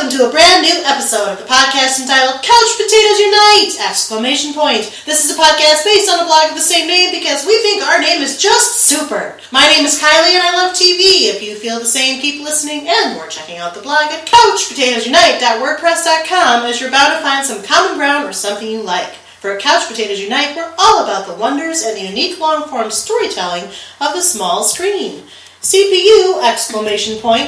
welcome to a brand new episode of the podcast entitled Couch Potatoes Unite! This is a podcast based on a blog of the same name because we think our name is just super. My name is Kylie and I love TV. If you feel the same, keep listening and or checking out the blog at couchpotatoesunite.wordpress.com, as you're bound to find some common ground or something you like. For Couch Potatoes Unite, we're all about the wonders and the unique long-form storytelling of the small screen. CPU!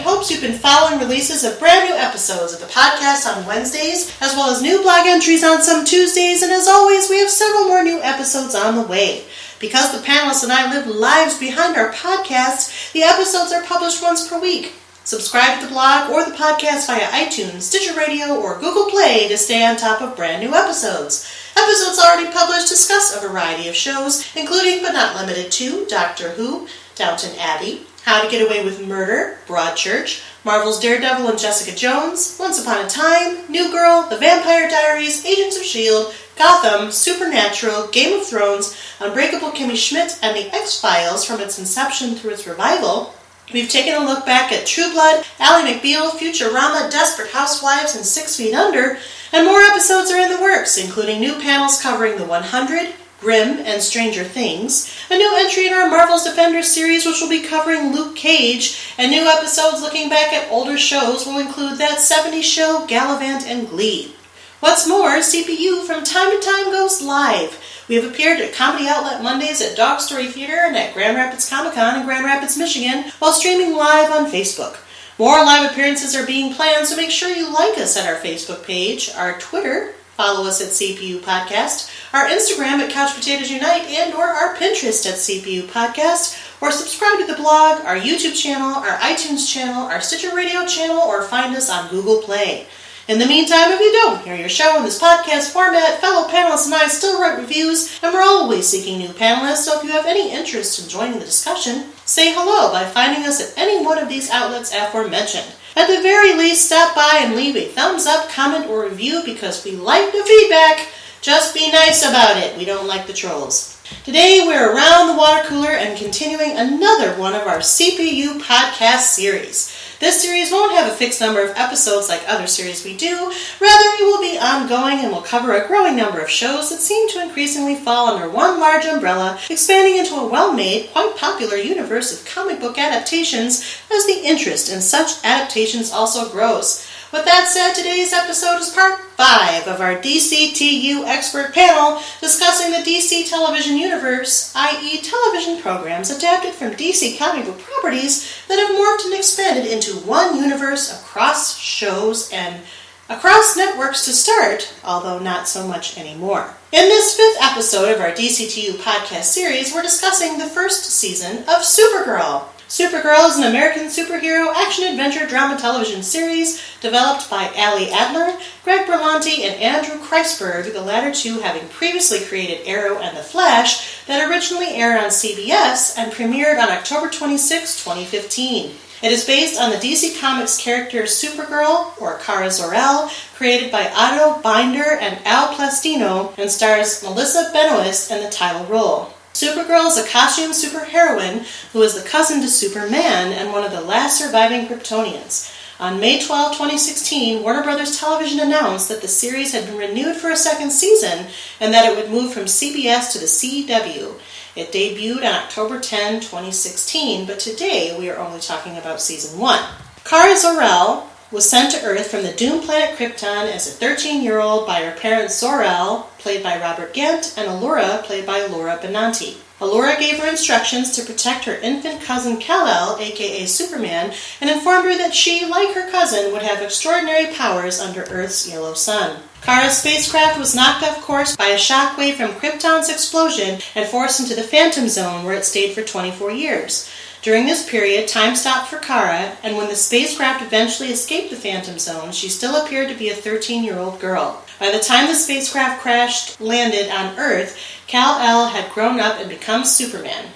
Hopes you've been following releases of brand new episodes of the podcast on Wednesdays, as well as new blog entries on some Tuesdays, and as always, we have several more new episodes on the way. Because the panelists and I live lives behind our podcast, the episodes are published once per week. Subscribe to the blog or the podcast via iTunes, Stitcher Radio, or Google Play to stay on top of brand new episodes. Episodes already published discuss a variety of shows, including but not limited to Doctor Who, Downton Abbey, How to Get Away with Murder, Broadchurch, Marvel's Daredevil and Jessica Jones, Once Upon a Time, New Girl, The Vampire Diaries, Agents of S.H.I.E.L.D., Gotham, Supernatural, Game of Thrones, Unbreakable Kimmy Schmidt, and The X-Files from its inception through its revival. We've taken a look back at True Blood, Ally McBeal, Futurama, Desperate Housewives, and 6 Feet Under, and more episodes are in the works, including new panels covering The 100, Grimm, and Stranger Things, a new entry in our Marvel's Defenders series which will be covering Luke Cage, and new episodes looking back at older shows will include That 70s Show, Gallivant, and Glee. What's more, CPU from time to time goes live. We have appeared at Comedy Outlet Mondays at Dog Story Theater and at Grand Rapids Comic-Con in Grand Rapids, Michigan, while streaming live on Facebook. More live appearances are being planned, so make sure you like us at our Facebook page, our Twitter, follow us at CPU Podcast, our Instagram at Couch Potatoes Unite, and or our Pinterest at CPU Podcast, or subscribe to the blog, our YouTube channel, our iTunes channel, our Stitcher Radio channel, or find us on Google Play. In the meantime, if you don't hear your show in this podcast format, fellow panelists and I still write reviews, and we're always seeking new panelists, so if you have any interest in joining the discussion, say hello by finding us at any one of these outlets aforementioned. At the very least, stop by and leave a thumbs up, comment, or review because we like the feedback. Just be nice about it. We don't like the trolls. Today, we're around the water cooler and continuing another one of our CPU podcast series. This series won't have a fixed number of episodes like other series we do. Rather, it will be ongoing and will cover a growing number of shows that seem to increasingly fall under one large umbrella, expanding into a well-made, quite popular universe of comic book adaptations as the interest in such adaptations also grows. With that said, today's episode is part 5 of our DCTU expert panel discussing the DC television universe, i.e. television programs adapted from DC comic book properties that have morphed and expanded into one universe across shows and across networks to start, although not so much anymore. In this 5th episode of our DCTU podcast series, we're discussing the first season of Supergirl. Supergirl is an American superhero action-adventure drama television series developed by Ali Adler, Greg Berlanti, and Andrew Kreisberg, the latter two having previously created Arrow and The Flash, that originally aired on CBS and premiered on October 26, 2015. It is based on the DC Comics character Supergirl, or Kara Zor-El, created by Otto Binder and Al Plastino, and stars Melissa Benoist in the title role. Supergirl is a costume superheroine who is the cousin to Superman and one of the last surviving Kryptonians. On May 12, 2016, Warner Bros. Television announced that the series had been renewed for a second season and that it would move from CBS to the CW. It debuted on October 10, 2016, but today we are only talking about Season 1. Kara Zor-El was sent to Earth from the doomed planet Krypton as a 13-year-old by her parents Zor-El, played by Robert Gant, and Allura, played by Laura Benanti. Allura gave her instructions to protect her infant cousin Kal-El, aka Superman, and informed her that she, like her cousin, would have extraordinary powers under Earth's yellow sun. Kara's spacecraft was knocked off course by a shockwave from Krypton's explosion and forced into the Phantom Zone, where it stayed for 24 years. During this period, time stopped for Kara, and when the spacecraft eventually escaped the Phantom Zone, she still appeared to be a 13-year-old girl. By the time the spacecraft landed on Earth, Kal-El had grown up and become Superman.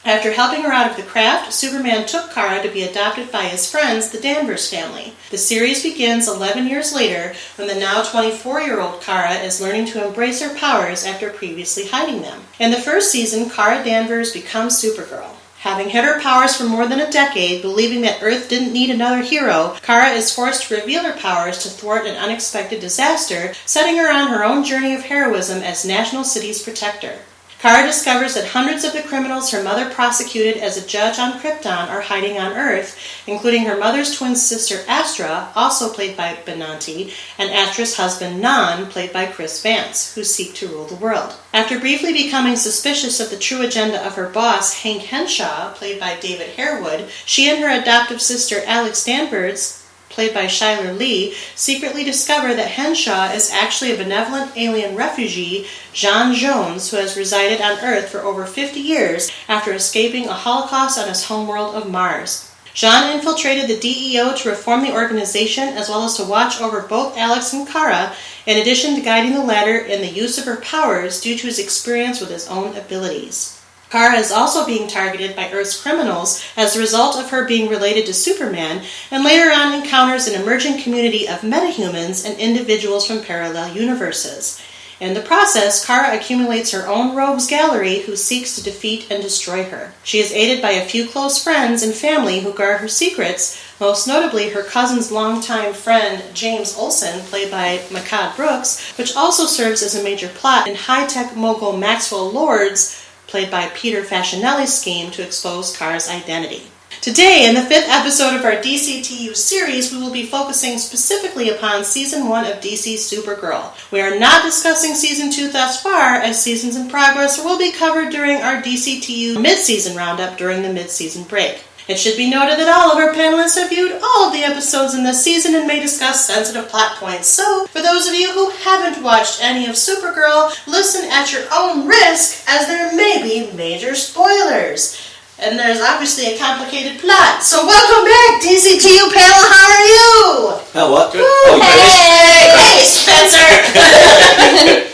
After helping her out of the craft, Superman took Kara to be adopted by his friends, the Danvers family. The series begins 11 years later, when the now 24-year-old Kara is learning to embrace her powers after previously hiding them. In the first season, Kara Danvers becomes Supergirl. Having hid her powers for more than a decade, believing that Earth didn't need another hero, Kara is forced to reveal her powers to thwart an unexpected disaster, setting her on her own journey of heroism as National City's protector. Kara discovers that hundreds of the criminals her mother prosecuted as a judge on Krypton are hiding on Earth, including her mother's twin sister Astra, also played by Benanti, and Astra's husband Nan, played by Chris Vance, who seek to rule the world. After briefly becoming suspicious of the true agenda of her boss, Hank Henshaw, played by David Harewood, she and her adoptive sister Alex Danvers, played by Shyler Lee, secretly discover that Henshaw is actually a benevolent alien refugee, John Jones, who has resided on Earth for over 50 years after escaping a Holocaust on his homeworld of Mars. John infiltrated the DEO to reform the organization as well as to watch over both Alex and Kara, in addition to guiding the latter in the use of her powers due to his experience with his own abilities. Kara is also being targeted by Earth's criminals as a result of her being related to Superman, and later on encounters an emerging community of metahumans and individuals from parallel universes. In the process, Kara accumulates her own rogues gallery who seeks to defeat and destroy her. She is aided by a few close friends and family who guard her secrets, most notably her cousin's longtime friend James Olsen, played by Makad Brooks, which also serves as a major plot in high-tech mogul Maxwell Lord's, played by Peter Facinelli's scheme to expose Kara's identity. Today, in the 5th episode of our DCTU series, we will be focusing specifically upon Season 1 of DC's Supergirl. We are not discussing Season 2 thus far, as seasons in progress will be covered during our DCTU mid-season roundup during the mid-season break. It should be noted that all of our panelists have viewed all of the episodes in this season and may discuss sensitive plot points. So, for those of you who haven't watched any of Supergirl, listen at your own risk, as there may be major spoilers. And there's obviously a complicated plot. So welcome back, DCTU panel, how are you? Oh, what? Good. Hey, Spencer!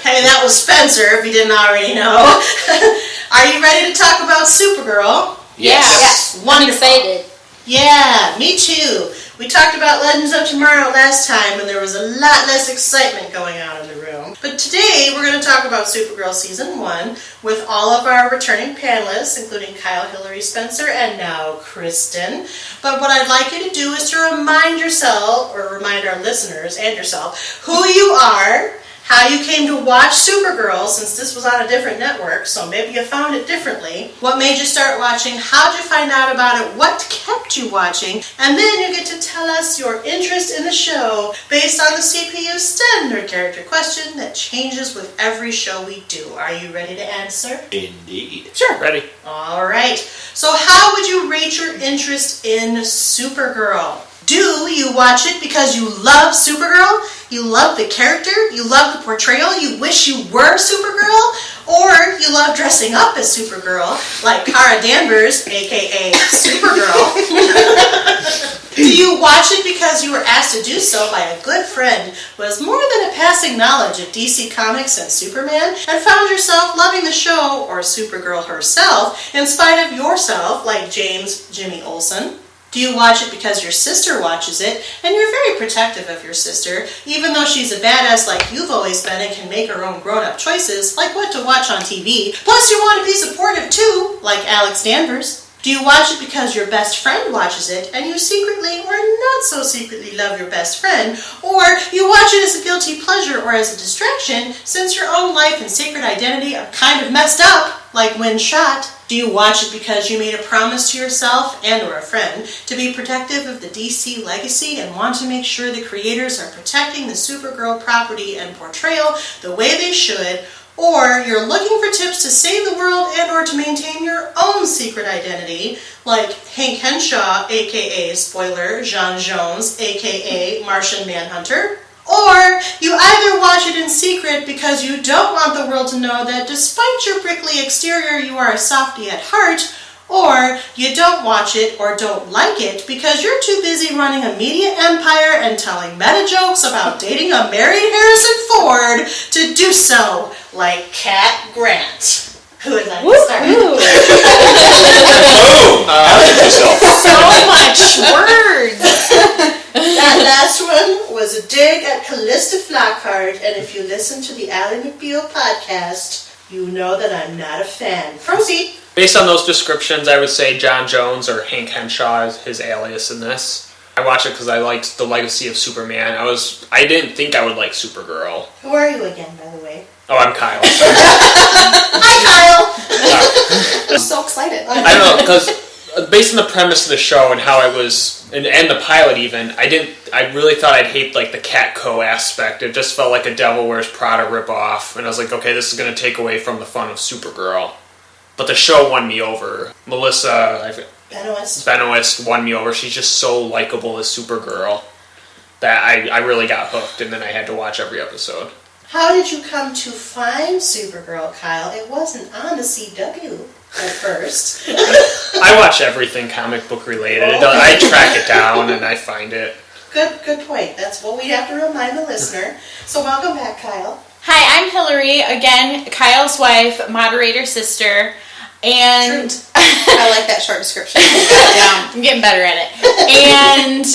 Hey, that was Spencer, if you didn't already know. Are you ready to talk about Supergirl? Yes. Wonderful. I'm excited. Yeah, me too. We talked about Legends of Tomorrow last time, and there was a lot less excitement going on in the room. But today, we're going to talk about Supergirl Season 1 with all of our returning panelists, including Kyle, Hilary, Spencer, and now Kristen. But what I'd like you to do is to remind yourself, or remind our listeners and yourself, who you are, how you came to watch Supergirl, since this was on a different network, so maybe you found it differently. What made you start watching? How'd you find out about it? What kept you watching? And then you get to tell us your interest in the show based on the CPU standard character question that changes with every show we do. Are you ready to answer? Indeed. Sure. Ready. All right. So how would you rate your interest in Supergirl? Do you watch it because you love Supergirl? You love the character? You love the portrayal? You wish you were Supergirl? Or you love dressing up as Supergirl, like Kara Danvers, a.k.a. Supergirl? Do you watch it because you were asked to do so by a good friend who has more than a passing knowledge of DC Comics and Superman, and found yourself loving the show, or Supergirl herself, in spite of yourself, like Jimmy Olsen? Do you watch it because your sister watches it, and you're very protective of your sister, even though she's a badass like you've always been and can make her own grown-up choices, like what to watch on TV? Plus you want to be supportive too, like Alex Danvers. Do you watch it because your best friend watches it, and you secretly or not so secretly love your best friend? Or you watch it as a guilty pleasure or as a distraction, since your own life and sacred identity are kind of messed up, like when shot? Do you watch it because you made a promise to yourself and or a friend to be protective of the DC legacy and want to make sure the creators are protecting the Supergirl property and portrayal the way they should? Or you're looking for tips to save the world and or to maintain your own secret identity, like Hank Henshaw, a.k.a. spoiler, John Jones, a.k.a. Martian Manhunter? Or you either watch it in secret because you don't want the world to know that despite your prickly exterior you are a softie at heart, or you don't watch it or don't like it because you're too busy running a media empire and telling meta jokes about dating a married Harrison Ford to do so, like Cat Grant. Who would like to start? So much words. That last one was a dig at Callista Flockhart, and if you listen to the Ally McBeal podcast, you know that I'm not a fan. Proceed. Based on those descriptions, I would say John Jones or Hank Henshaw is his alias in this. I watch it because I liked the legacy of Superman. I didn't think I would like Supergirl. Who are you again, by the way? Oh, I'm Kyle. Hi, Kyle! I'm so excited. I don't know, because based on the premise of the show and how it was, and the pilot even, I really thought I'd hate like the Catco aspect. It just felt like a Devil Wears Prada ripoff, and I was like, okay, this is going to take away from the fun of Supergirl. But the show won me over. Melissa Benoist won me over. She's just so likable as Supergirl that I really got hooked, and then I had to watch every episode. How did you come to find Supergirl, Kyle? It wasn't on the CW at first. I watch everything comic book related. Okay. I track it down and I find it. Good point. That's what we have to remind the listener. So welcome back, Kyle. Hi, I'm Hilary, again, Kyle's wife, moderator sister, and I like that short description. I'm getting better at it. And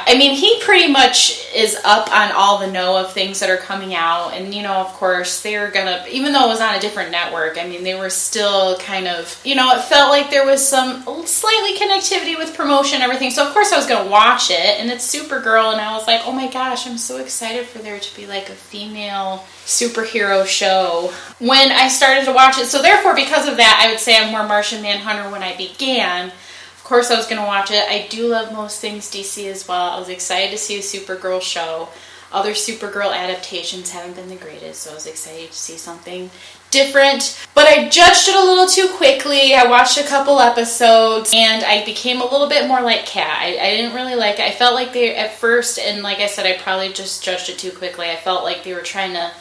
I mean, he pretty much is up on all the know of things that are coming out, and of course, they're gonna, even though it was on a different network, I mean, they were still kind of, it felt like there was some slightly connectivity with promotion and everything, so of course I was gonna watch it, and it's Supergirl, and I was like, oh my gosh, I'm so excited for there to be like a female superhero show when I started to watch it. So therefore, because of that, I would say I'm more Martian Manhunter when I began. Of course I was going to watch it. I do love most things DC as well. I was excited to see the Supergirl show. Other Supergirl adaptations haven't been the greatest, so I was excited to see something different. But I judged it a little too quickly. I watched a couple episodes, and I became a little bit more like Kat. I didn't really like it. I felt like they, at first, and like I said, I probably just judged it too quickly. I felt like they were trying to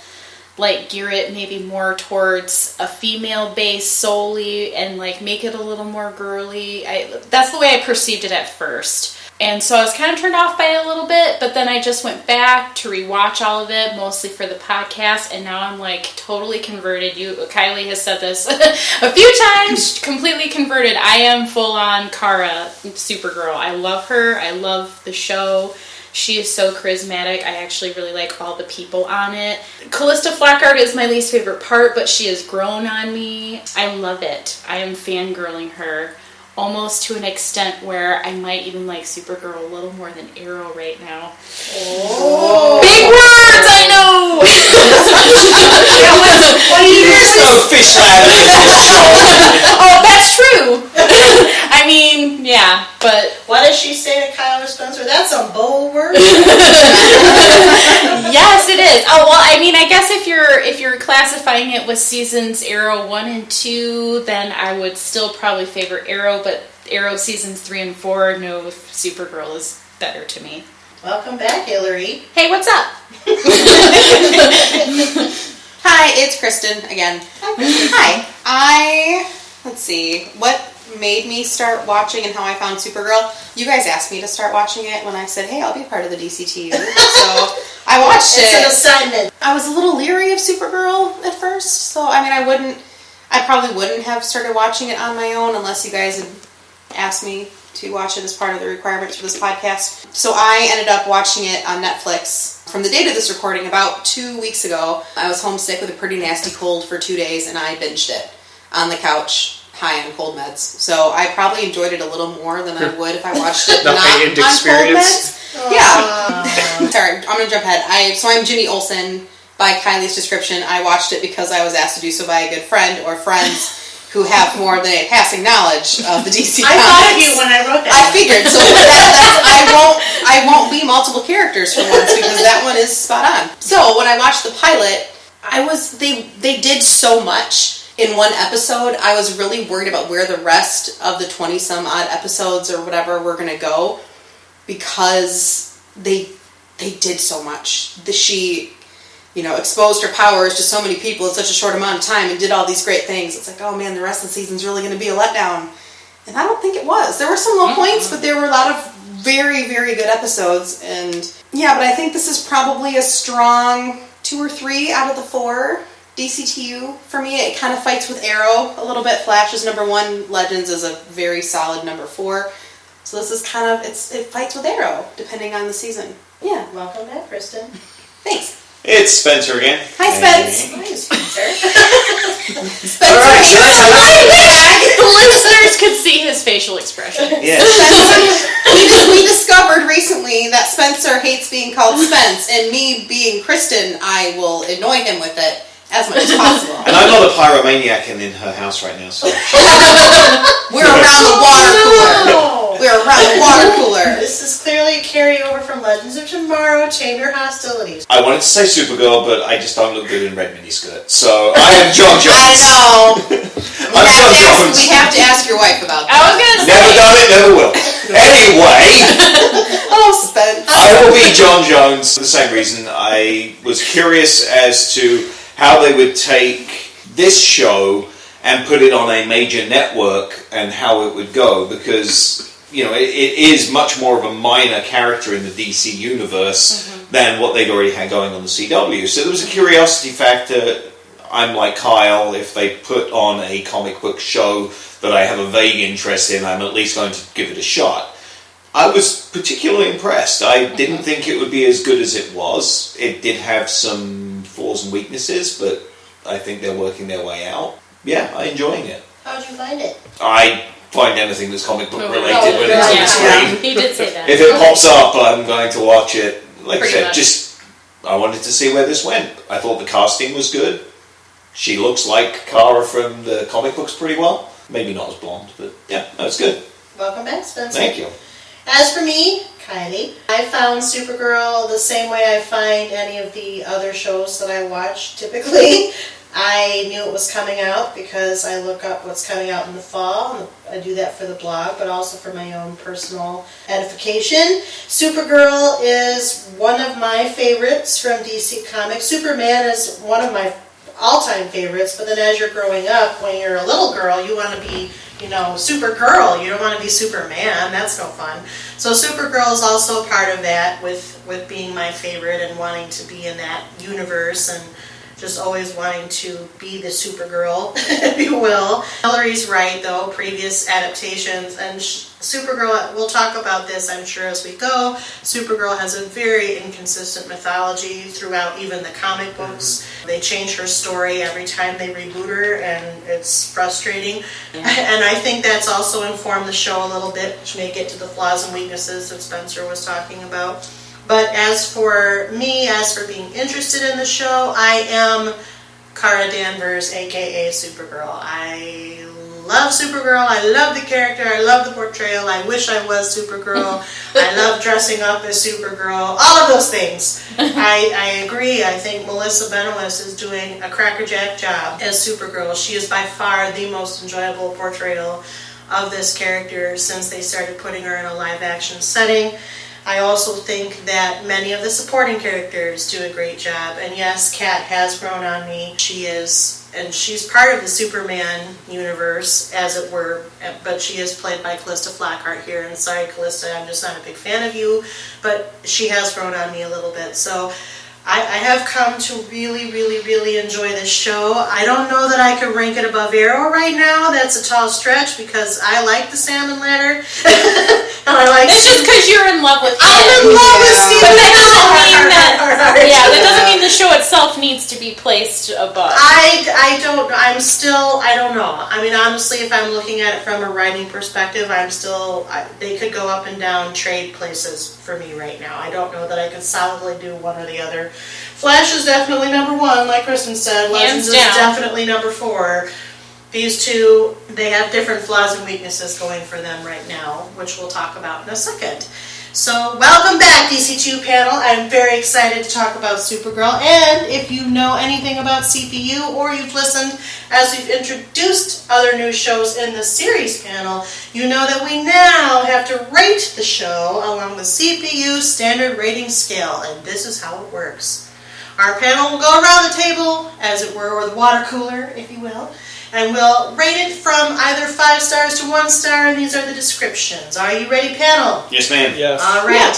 gear it maybe more towards a female base solely and make it a little more girly. That's the way I perceived it at first. And so I was kind of turned off by it a little bit, but then I just went back to rewatch all of it, mostly for the podcast, and now I'm totally converted. Kylie has said this a few times, completely converted. I am full on Kara Supergirl. I love her. I love the show. She is so charismatic. I actually really like all the people on it. Callista Flockhart is my least favorite part, but she has grown on me. I love it. I am fangirling her almost to an extent where I might even like Supergirl a little more than Arrow right now. Oh. Big words, I know! There's no fish ladder in this show. Oh, that's true. I mean, yeah, but What does she say to Kyle Spencer? That's some bold words. yes, it is. Oh well, I mean, I guess if you're classifying it with seasons Arrow 1 and 2, then I would still probably favor Arrow, but Arrow seasons 3 and 4, no, Supergirl is better to me. Welcome back, Hilary. Hey, what's up? Hi, it's Kristen again. Hi. Let's see, what made me start watching and how I found Supergirl? You guys asked me to start watching it when I said, hey, I'll be part of the DCTU. So I watched it. It's an assignment. I was a little leery of Supergirl at first, so I mean, I probably wouldn't have started watching it on my own unless you guys had asked me to watch it as part of the requirements for this podcast. So I ended up watching it on Netflix from the date of this recording about 2 weeks ago. I was homesick with a pretty nasty cold for 2 days, and I binged it on the couch, high on cold meds. So I probably enjoyed it a little more than I would if I watched it not on cold meds. Yeah. Sorry, I'm going to jump ahead. So I'm Ginny Olsen. By Kylie's description, I watched it because I was asked to do so by a good friend or friends who have more than a passing knowledge of the DC I comics. thought of you when I wrote that. I figured. So I won't be multiple characters for once because that one is spot on. So when I watched the pilot, they did so much in one episode. I was really worried about where the rest of the 20 some odd episodes or whatever were going to go because they did so much. She exposed her powers to so many people in such a short amount of time and did all these great things. It's like, oh man, the rest of the season's really going to be a letdown. And I don't think it was. There were some low points, but there were a lot of very, very good episodes. And yeah, but I think this is probably a strong 2 or 3 out of the 4 DCTU. For me, it kind of fights with Arrow a little bit. Flash is number 1. Legends is a very solid number 4. So this is kind of, it fights with Arrow, depending on the season. Yeah. Welcome back, Kristen. Thanks. It's Spencer again. Hi, Spence. Hi, Spencer. Spencer. Spencer, All right, so that's how The listeners could see his facial expression. Yes. we discovered recently that Spencer hates being called Spence, and me being Kristen, I will annoy him with it as much as possible. And I'm not a pyromaniac in her house right now, so... We're around the water cooler. No. We're around the water cooler. This is clearly a carryover from Legends of Tomorrow, Tame Your Hostilities. I wanted to say Supergirl, but I just don't look good in red miniskirt. So I am John Jones. I know. I'm John Jones. We have to ask your wife about I that. was gonna say. Never done it, never will. Anyway, Oh, Spence. I will be John Jones for the same reason. I was curious as to how they would take this show and put it on a major network and how it would go, because it is much more of a minor character in the DC universe than what they'd already had going on the CW. So there was a curiosity factor. I'm like Kyle, if they put on a comic book show that I have a vague interest in, I'm at least going to give it a shot. I was particularly impressed. I didn't think it would be as good as it was. It did have some flaws and weaknesses, but I think they're working their way out. Yeah, I'm enjoying it. How'd you find it? I find anything that's comic book related Oh, when it's on the Yeah, screen. he did say that. If it pops up, I'm going to watch it. Like Pretty I said, much. I wanted to see where this went. I thought the casting was good. She looks like Kara from the comic books pretty well. Maybe not as blonde, but yeah, that's good. Welcome back, Spencer. Thank you. As for me, Kylie, I found Supergirl the same way I find any of the other shows that I watch typically. I knew it was coming out because I look up what's coming out in the fall. I do that for the blog, but also for my own personal edification. Supergirl is one of my favorites from DC Comics. Superman is one of my all-time favorites, but then as you're growing up, when you're a little girl, you want to be, Supergirl. You don't want to be Superman. That's no fun. So Supergirl is also a part of that with being my favorite and wanting to be in that universe and just always wanting to be the Supergirl, if you will. Hilary's right, though. Previous adaptations and Supergirl, we'll talk about this, I'm sure, as we go. Supergirl has a very inconsistent mythology throughout even the comic books. They change her story every time they reboot her, and it's frustrating. Yeah. And I think that's also informed the show a little bit, which may get to the flaws and weaknesses that Spencer was talking about. But as for me, as for being interested in the show, I am Kara Danvers, aka Supergirl. I love Supergirl. I love the character. I love the portrayal. I wish I was Supergirl. I love dressing up as Supergirl. All of those things. I agree. I think Melissa Benoist is doing a crackerjack job as Supergirl. She is by far the most enjoyable portrayal of this character since they started putting her in a live-action setting. I also think that many of the supporting characters do a great job. And yes, Kat has grown on me. She's part of the Superman universe, as it were, but she is played by Callista Flockhart here. And sorry, Callista, I'm just not a big fan of you, but she has grown on me a little bit. So I have come to really, really, really enjoy this show. I don't know that I could rank it above Arrow right now. That's a tall stretch because I like the Salmon Ladder. And I like it's just because you're in love with him. I'm in love with Steve. But that doesn't mean that doesn't mean the show itself needs to be placed above. I don't know. I mean, honestly, if I'm looking at it from a writing perspective, they could go up and down trade places for me right now. I don't know that I could solidly do one or the other. Flash is definitely number one, like Kristen said. Legends is definitely number 4. These two, they have different flaws and weaknesses going for them right now, which we'll talk about in a second. So, welcome back, DCTU panel. I'm very excited to talk about Supergirl. And if you know anything about CPU or you've listened as we've introduced other new shows in the series panel, you know that we now have to rate the show along the CPU standard rating scale. And this is how it works. Our panel will go around the table, as it were, or the water cooler, if you will. And we'll rate it from either 5 stars to 1 star, and these are the descriptions. Are you ready, panel? Yes, ma'am. Yes. All right.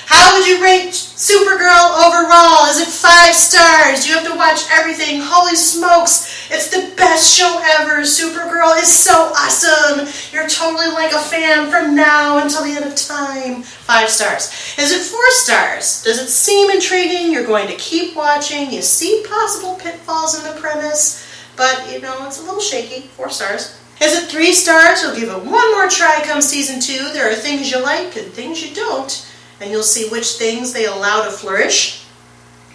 How would you rate Supergirl overall? Is it 5 stars? Do you have to watch everything? Holy smokes! It's the best show ever. Supergirl is so awesome. You're totally like a fan from now until the end of time. 5 stars. Is it 4 stars? Does it seem intriguing? You're going to keep watching. You see possible pitfalls in the premise, but it's a little shaky. 4 stars. Is it 3 stars? You'll give it one more try come season 2. There are things you like and things you don't, and you'll see which things they allow to flourish.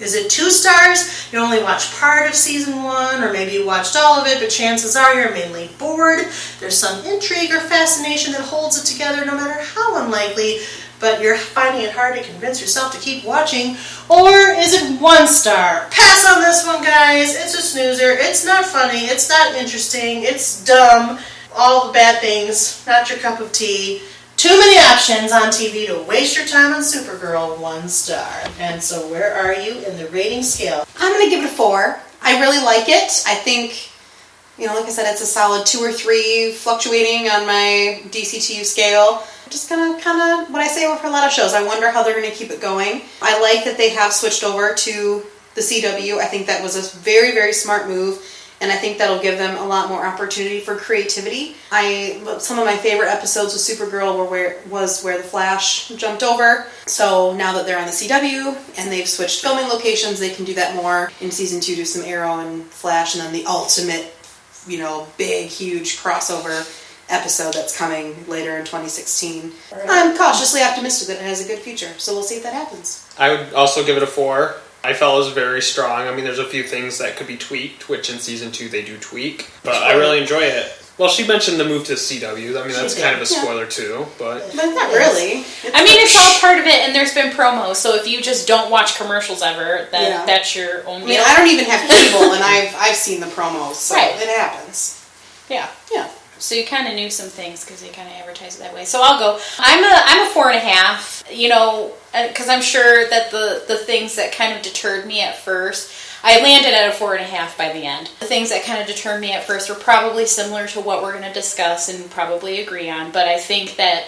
Is it 2 stars? You only watched part of season 1, or maybe you watched all of it, but chances are you're mainly bored. There's some intrigue or fascination that holds it together no matter how unlikely, but you're finding it hard to convince yourself to keep watching. Or is it 1 star? Pass on this one, guys. It's a snoozer. It's not funny. It's not interesting. It's dumb. All the bad things. Not your cup of tea. Too many options on TV to waste your time on Supergirl. 1 star. And so where are you in the rating scale? I'm going to give it a 4. I really like it. I think, like I said, it's a solid 2 or 3 fluctuating on my DCTU scale. Just kind of what I say for a lot of shows. I wonder how they're going to keep it going. I like that they have switched over to the CW. I think that was a very, very smart move. And I think that'll give them a lot more opportunity for creativity. Some of my favorite episodes with Supergirl was where the Flash jumped over. So now that they're on the CW and they've switched filming locations, they can do that more. In season 2, do some Arrow and Flash, and then the ultimate, big, huge crossover episode that's coming later in 2016. Right. I'm cautiously optimistic that it has a good future, so we'll see if that happens. I would also give it a 4. I felt it was very strong. I mean, there's a few things that could be tweaked, which in season 2 they do tweak, but I really enjoy it. Well, she mentioned the move to CW. I mean, that's kind of a spoiler too, but not really. It's all part of it, and there's been promos. So if you just don't watch commercials ever, then that's your own deal. I don't even have cable, and I've seen the promos, so it happens. Yeah. So you kind of knew some things because they kind of advertise it that way. So I'll go. I'm a 4.5. Because I'm sure that the things that kind of deterred me at first, I landed at a 4.5 by the end. The things that kind of deterred me at first were probably similar to what we're going to discuss and probably agree on. But I think that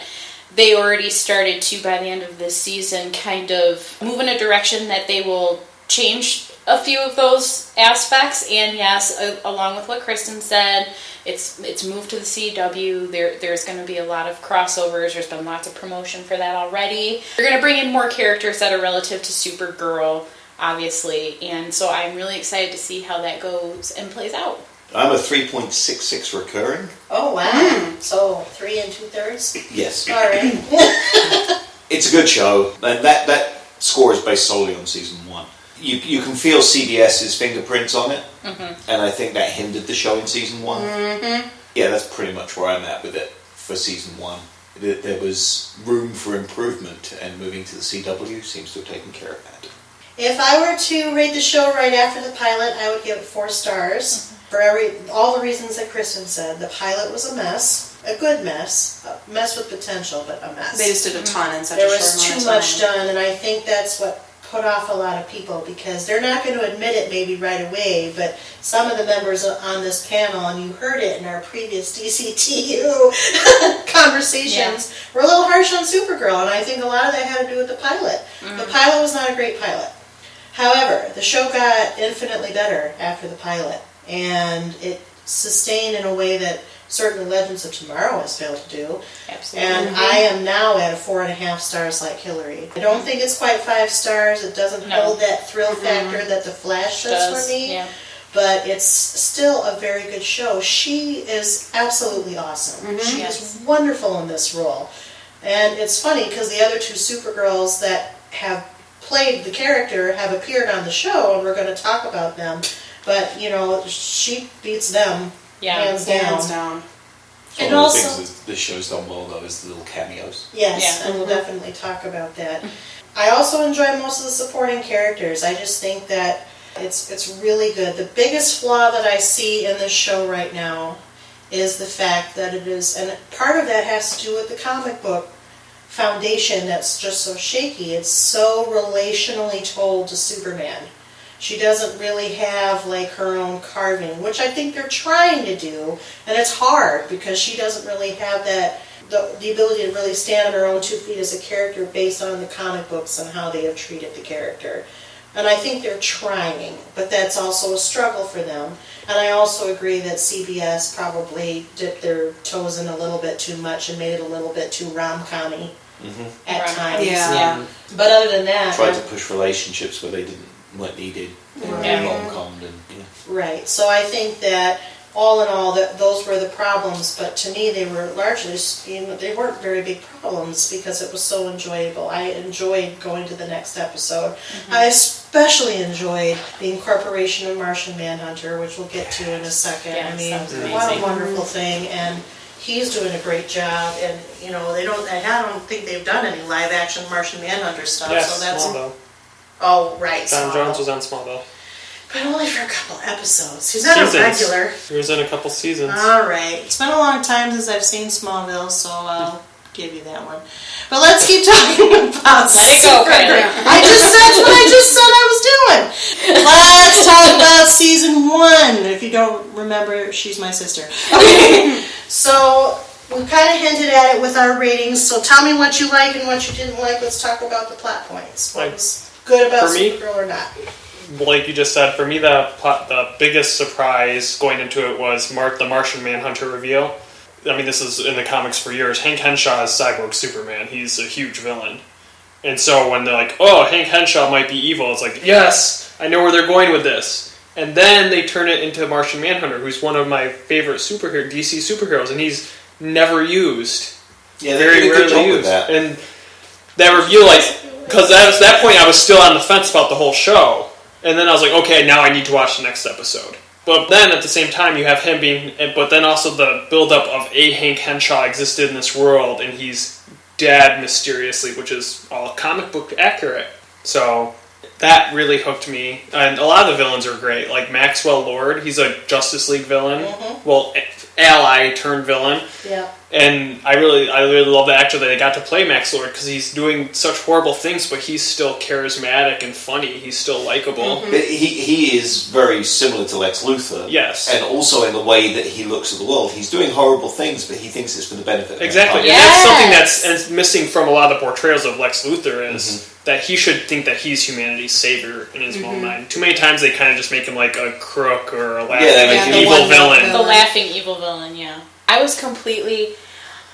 they already started to, by the end of this season, kind of move in a direction that they will change a few of those aspects. And yes, along with what Kristen said, it's moved to the CW. There's going to be a lot of crossovers. There's been lots of promotion for that already. They're going to bring in more characters that are relative to Supergirl, obviously. And so I'm really excited to see how that goes and plays out. I'm a 3.66 recurring. Oh, wow. So 3 2/3? Yes. All right. It's a good show, and that score is based solely on season 1. You can feel CBS's fingerprints on it, and I think that hindered the show in season 1. Mm-hmm. Yeah, that's pretty much where I'm at with it for season 1. There was room for improvement, and moving to the CW seems to have taken care of that. If I were to rate the show right after the pilot, I would give it 4 stars. For all the reasons that Kristen said. The pilot was a mess. A good mess. A mess with potential, but a mess. They just did a ton in such a short amount of time. There was too much done, and I think that's what put off a lot of people, because they're not going to admit it maybe right away, but some of the members on this panel, and you heard it in our previous DCTU conversations, were a little harsh on Supergirl, and I think a lot of that had to do with the pilot. The pilot was not a great pilot. However, the show got infinitely better after the pilot, and it sustained in a way that certain Legends of Tomorrow has failed to do. Absolutely. And I am now at a 4.5 stars like Hilary. I don't think it's quite 5 stars. It doesn't hold that thrill factor that The Flash does for me. Yeah. But it's still a very good show. She is absolutely awesome. She is wonderful in this role. And it's funny because the other 2 Supergirls that have played the character have appeared on the show, and we're going to talk about them. But, she beats them hands down. And one of the things that this show's done well, though, is the little cameos. Yes, and we'll definitely talk about that. I also enjoy most of the supporting characters. I just think that it's really good. The biggest flaw that I see in this show right now is the fact that it is, and part of that has to do with the comic book foundation that's just so shaky. It's so relationally told to Superman. She doesn't really have like her own carving, which I think they're trying to do, and it's hard because she doesn't really have that the ability to really stand on her own 2 feet as a character based on the comic books and how they have treated the character. And I think they're trying, but that's also a struggle for them. And I also agree that CBS probably dipped their toes in a little bit too much and made it a little bit too rom-com-y at times. Yeah. But other than that... Tried to push relationships where they weren't needed. Rom-commed and, Right. So I think that all in all, those were the problems, but to me they were largely, they weren't very big problems because it was so enjoyable. I enjoyed going to the next episode. I especially enjoyed the incorporation of Martian Manhunter, which we'll get to in a second. Yes, I mean, that was what a amazing. wonderful thing, and he's doing a great job. And I don't think they've done any live action Martian Manhunter stuff. Yes, so that's Smallville. Oh, right. John Smallville. Jones was on Smallville. But only for a couple episodes. He's not a regular. He was in a couple seasons. All right. It's been a long time since I've seen Smallville, so I'll give you that one. But let's keep talking about Supergirl. That's what I just said I was doing. Let's talk about season 1. If you don't remember, she's my sister. Okay. So we kind of hinted at it with our ratings. So tell me what you like and what you didn't like. Let's talk about the plot points. What was good about Supergirl or not? Like you just said, for me the biggest surprise going into it was the Martian Manhunter reveal. I mean, this is in the comics for years. Hank Henshaw is Cyborg Superman. He's a huge villain. And so when they're like, oh, Hank Henshaw might be evil, it's like, yes, I know where they're going with this. And then they turn it into Martian Manhunter, who's one of my favorite DC superheroes, and he's never used. Yeah, they very did a good rarely job with used. that. And that reveal, because at that point I was still on the fence about the whole show. And then I was like, okay, now I need to watch the next episode. But then at the same time, you have him but then also the build-up of a Hank Henshaw existed in this world, and he's dead mysteriously, which is all comic book accurate. So that really hooked me. And a lot of the villains are great. Like Maxwell Lord, he's a Justice League villain. Well, ally turned villain. Yeah. And I really love the actor that they got to play Max Lord because he's doing such horrible things, but he's still charismatic and funny. He's still likable. But he is very similar to Lex Luthor. Yes. And also in the way that he looks at the world. He's doing horrible things, but he thinks it's for the benefit of Exactly. mankind. And that's something that's missing from a lot of the portrayals of Lex Luthor is that he should think that he's humanity's savior in his own mind. Too many times they kind of just make him like a crook or a laughing evil villain. The laughing evil villain, yeah. I was completely...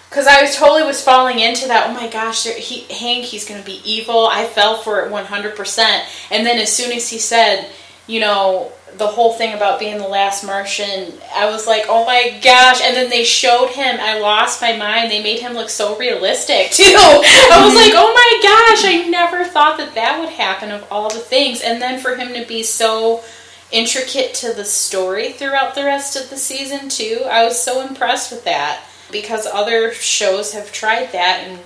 Because I was falling into that, oh my gosh, Hank, he's going to be evil. I fell for it 100%. And then as soon as he said, the whole thing about being the last Martian, I was like, oh my gosh. And then they showed him, I lost my mind. They made him look so realistic, too. I was like, oh my gosh, I never thought that would happen of all the things. And then for him to be so intricate to the story throughout the rest of the season, too, I was so impressed with that. Because other shows have tried that and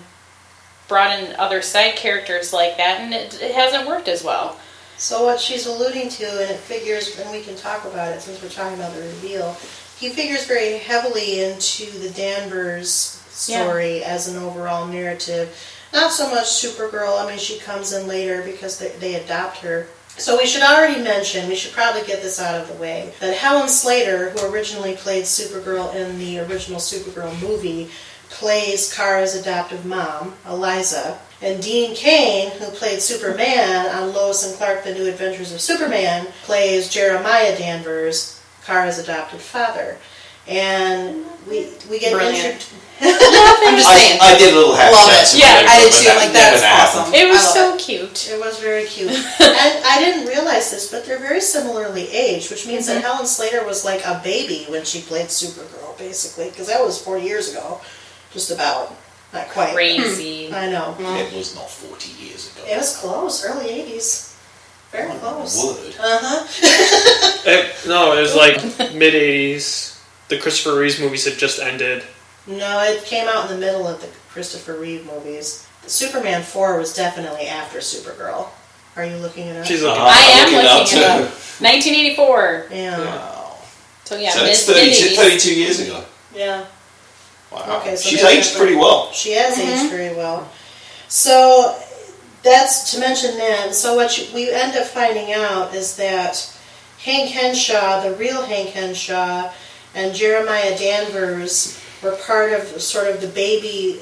brought in other side characters like that, and it hasn't worked as well. So what she's alluding to, and it figures, and we can talk about it since we're talking about the reveal, he figures very heavily into the Danvers story as an overall narrative. Not so much Supergirl. I mean, she comes in later because they adopt her. So we should probably get this out of the way, that Helen Slater, who originally played Supergirl in the original Supergirl movie, plays Kara's adoptive mom, Eliza. And Dean Cain, who played Superman on Lois and Clark, The New Adventures of Superman, plays Jeremiah Danvers, Kara's adopted father. And we get introduced... I'm just saying. I did a little half chance. Yeah, I did too. I'm like, that's awesome. It was so cute. It was very cute. And I didn't realize this, but they're very similarly aged, which means that Helen Slater was like a baby when she played Supergirl, basically, because that was 4 years ago. Just about. Not quite. Crazy. I know. It was not 40 years ago. It was close. Early 80s. Very close. Word. No, it was like mid-80s. The Christopher Reeves movies had just ended. No, it came out in the middle of the Christopher Reeve movies. Superman 4 was definitely after Supergirl. Are you looking it up? She's looking. I am looking it up. 1984. Yeah. Wow. So yeah, So it's mid-80s. 32 years ago. Yeah. Wow. Okay, so She's maybe aged pretty well. She has aged very well. So that's to mention that. So what we end up finding out is that Hank Henshaw, the real Hank Henshaw, and Jeremiah Danvers were part of sort of the baby,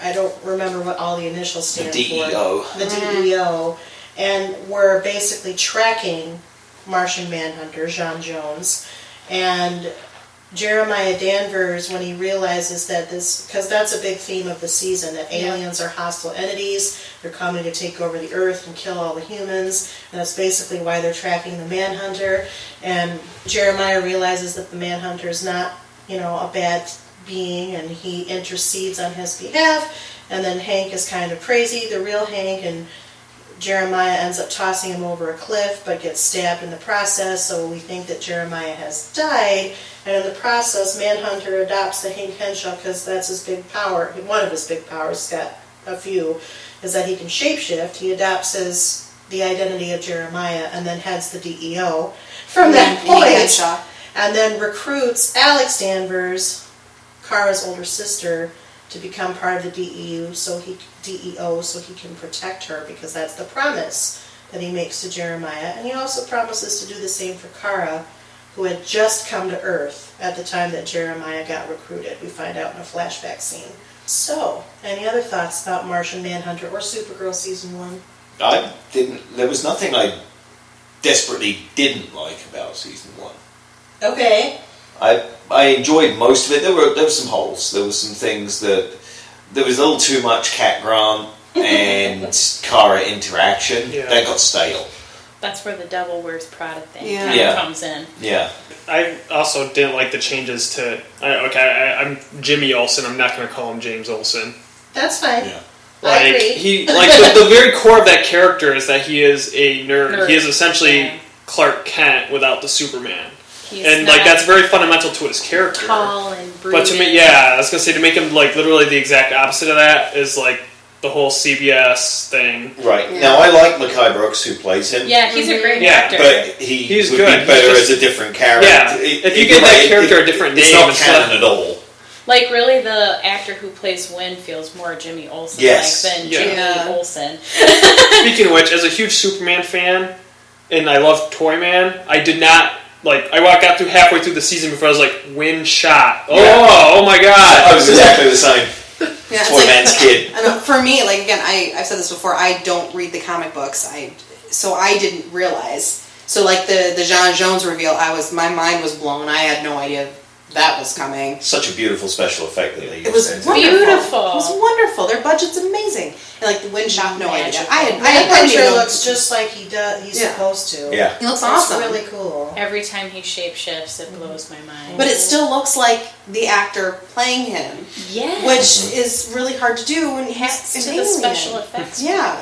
I don't remember what all the initials stand The DEO. for. The DEO. and we're basically tracking Martian Manhunter, John Jones, and Jeremiah Danvers, when he realizes that this, because that's a big theme of the season, that aliens are hostile entities, they're coming to take over the earth and kill all the humans, and that's basically why they're tracking the Manhunter, and Jeremiah realizes that the Manhunter is not, a bad being, and he intercedes on his behalf, and then Hank is kind of crazy, the real Hank, and Jeremiah ends up tossing him over a cliff, but gets stabbed in the process, so we think that Jeremiah has died, and in the process, Manhunter adopts the Hank Henshaw because that's his big power. One of his big powers, he's got a few, is that he can shapeshift. He adopts the identity of Jeremiah and then heads the DEO from that point, and then recruits Alex Danvers, Kara's older sister, to become part of the DEO so he can protect her, because that's the promise that he makes to Jeremiah. And he also promises to do the same for Kara, who had just come to Earth at the time that Jeremiah got recruited. We find out in a flashback scene. So, any other thoughts about Martian Manhunter or Supergirl Season 1? There was nothing I desperately didn't like about Season 1. Okay. I enjoyed most of it. There were some holes. There were some things that... There was a little too much Cat Grant and Kara interaction. Yeah. That got stale. That's where the Devil Wears Prada thing comes in. Yeah. I also didn't like the changes to... I'm Jimmy Olsen. I'm not going to call him James Olsen. That's fine. Yeah. I agree. The very core of that character is that he is a nerd. He is essentially Clark Kent without the Superman. And that's very fundamental to his character. Tall and brooding. But I was gonna say, to make him literally the exact opposite of that is the whole CBS thing. Right. Yeah. Now I like Mekhi Brooks, who plays him. Yeah, he's a great actor. But he's would good. Be better as a different character. Yeah. If you give that character a different name, it's not canon at all. Really, the actor who plays Wynn feels more Jimmy Olsen than Jimmy Olsen. Speaking of which, as a huge Superman fan, and I love Toyman, I did not. I got through halfway through the season before I was like, Win shot. Oh my god. I was exactly the same. Yeah, Toyman's kid. I know, for me, again, I've said this before, I don't read the comic books, so I didn't realize. So the John Jones reveal, my mind was blown. I had no idea that was coming. Such a beautiful special effect that they used. It was wonderful. Beautiful. It was wonderful. Their budget's amazing. And the wind shot, no idea. I picture looks just like he's supposed to. Yeah. He looks awesome. It's really cool. Every time he shapeshifts, it blows my mind. But it still looks like the actor playing him. Yeah. Which is really hard to do when Hats he's to an the alien. special effects. Yeah.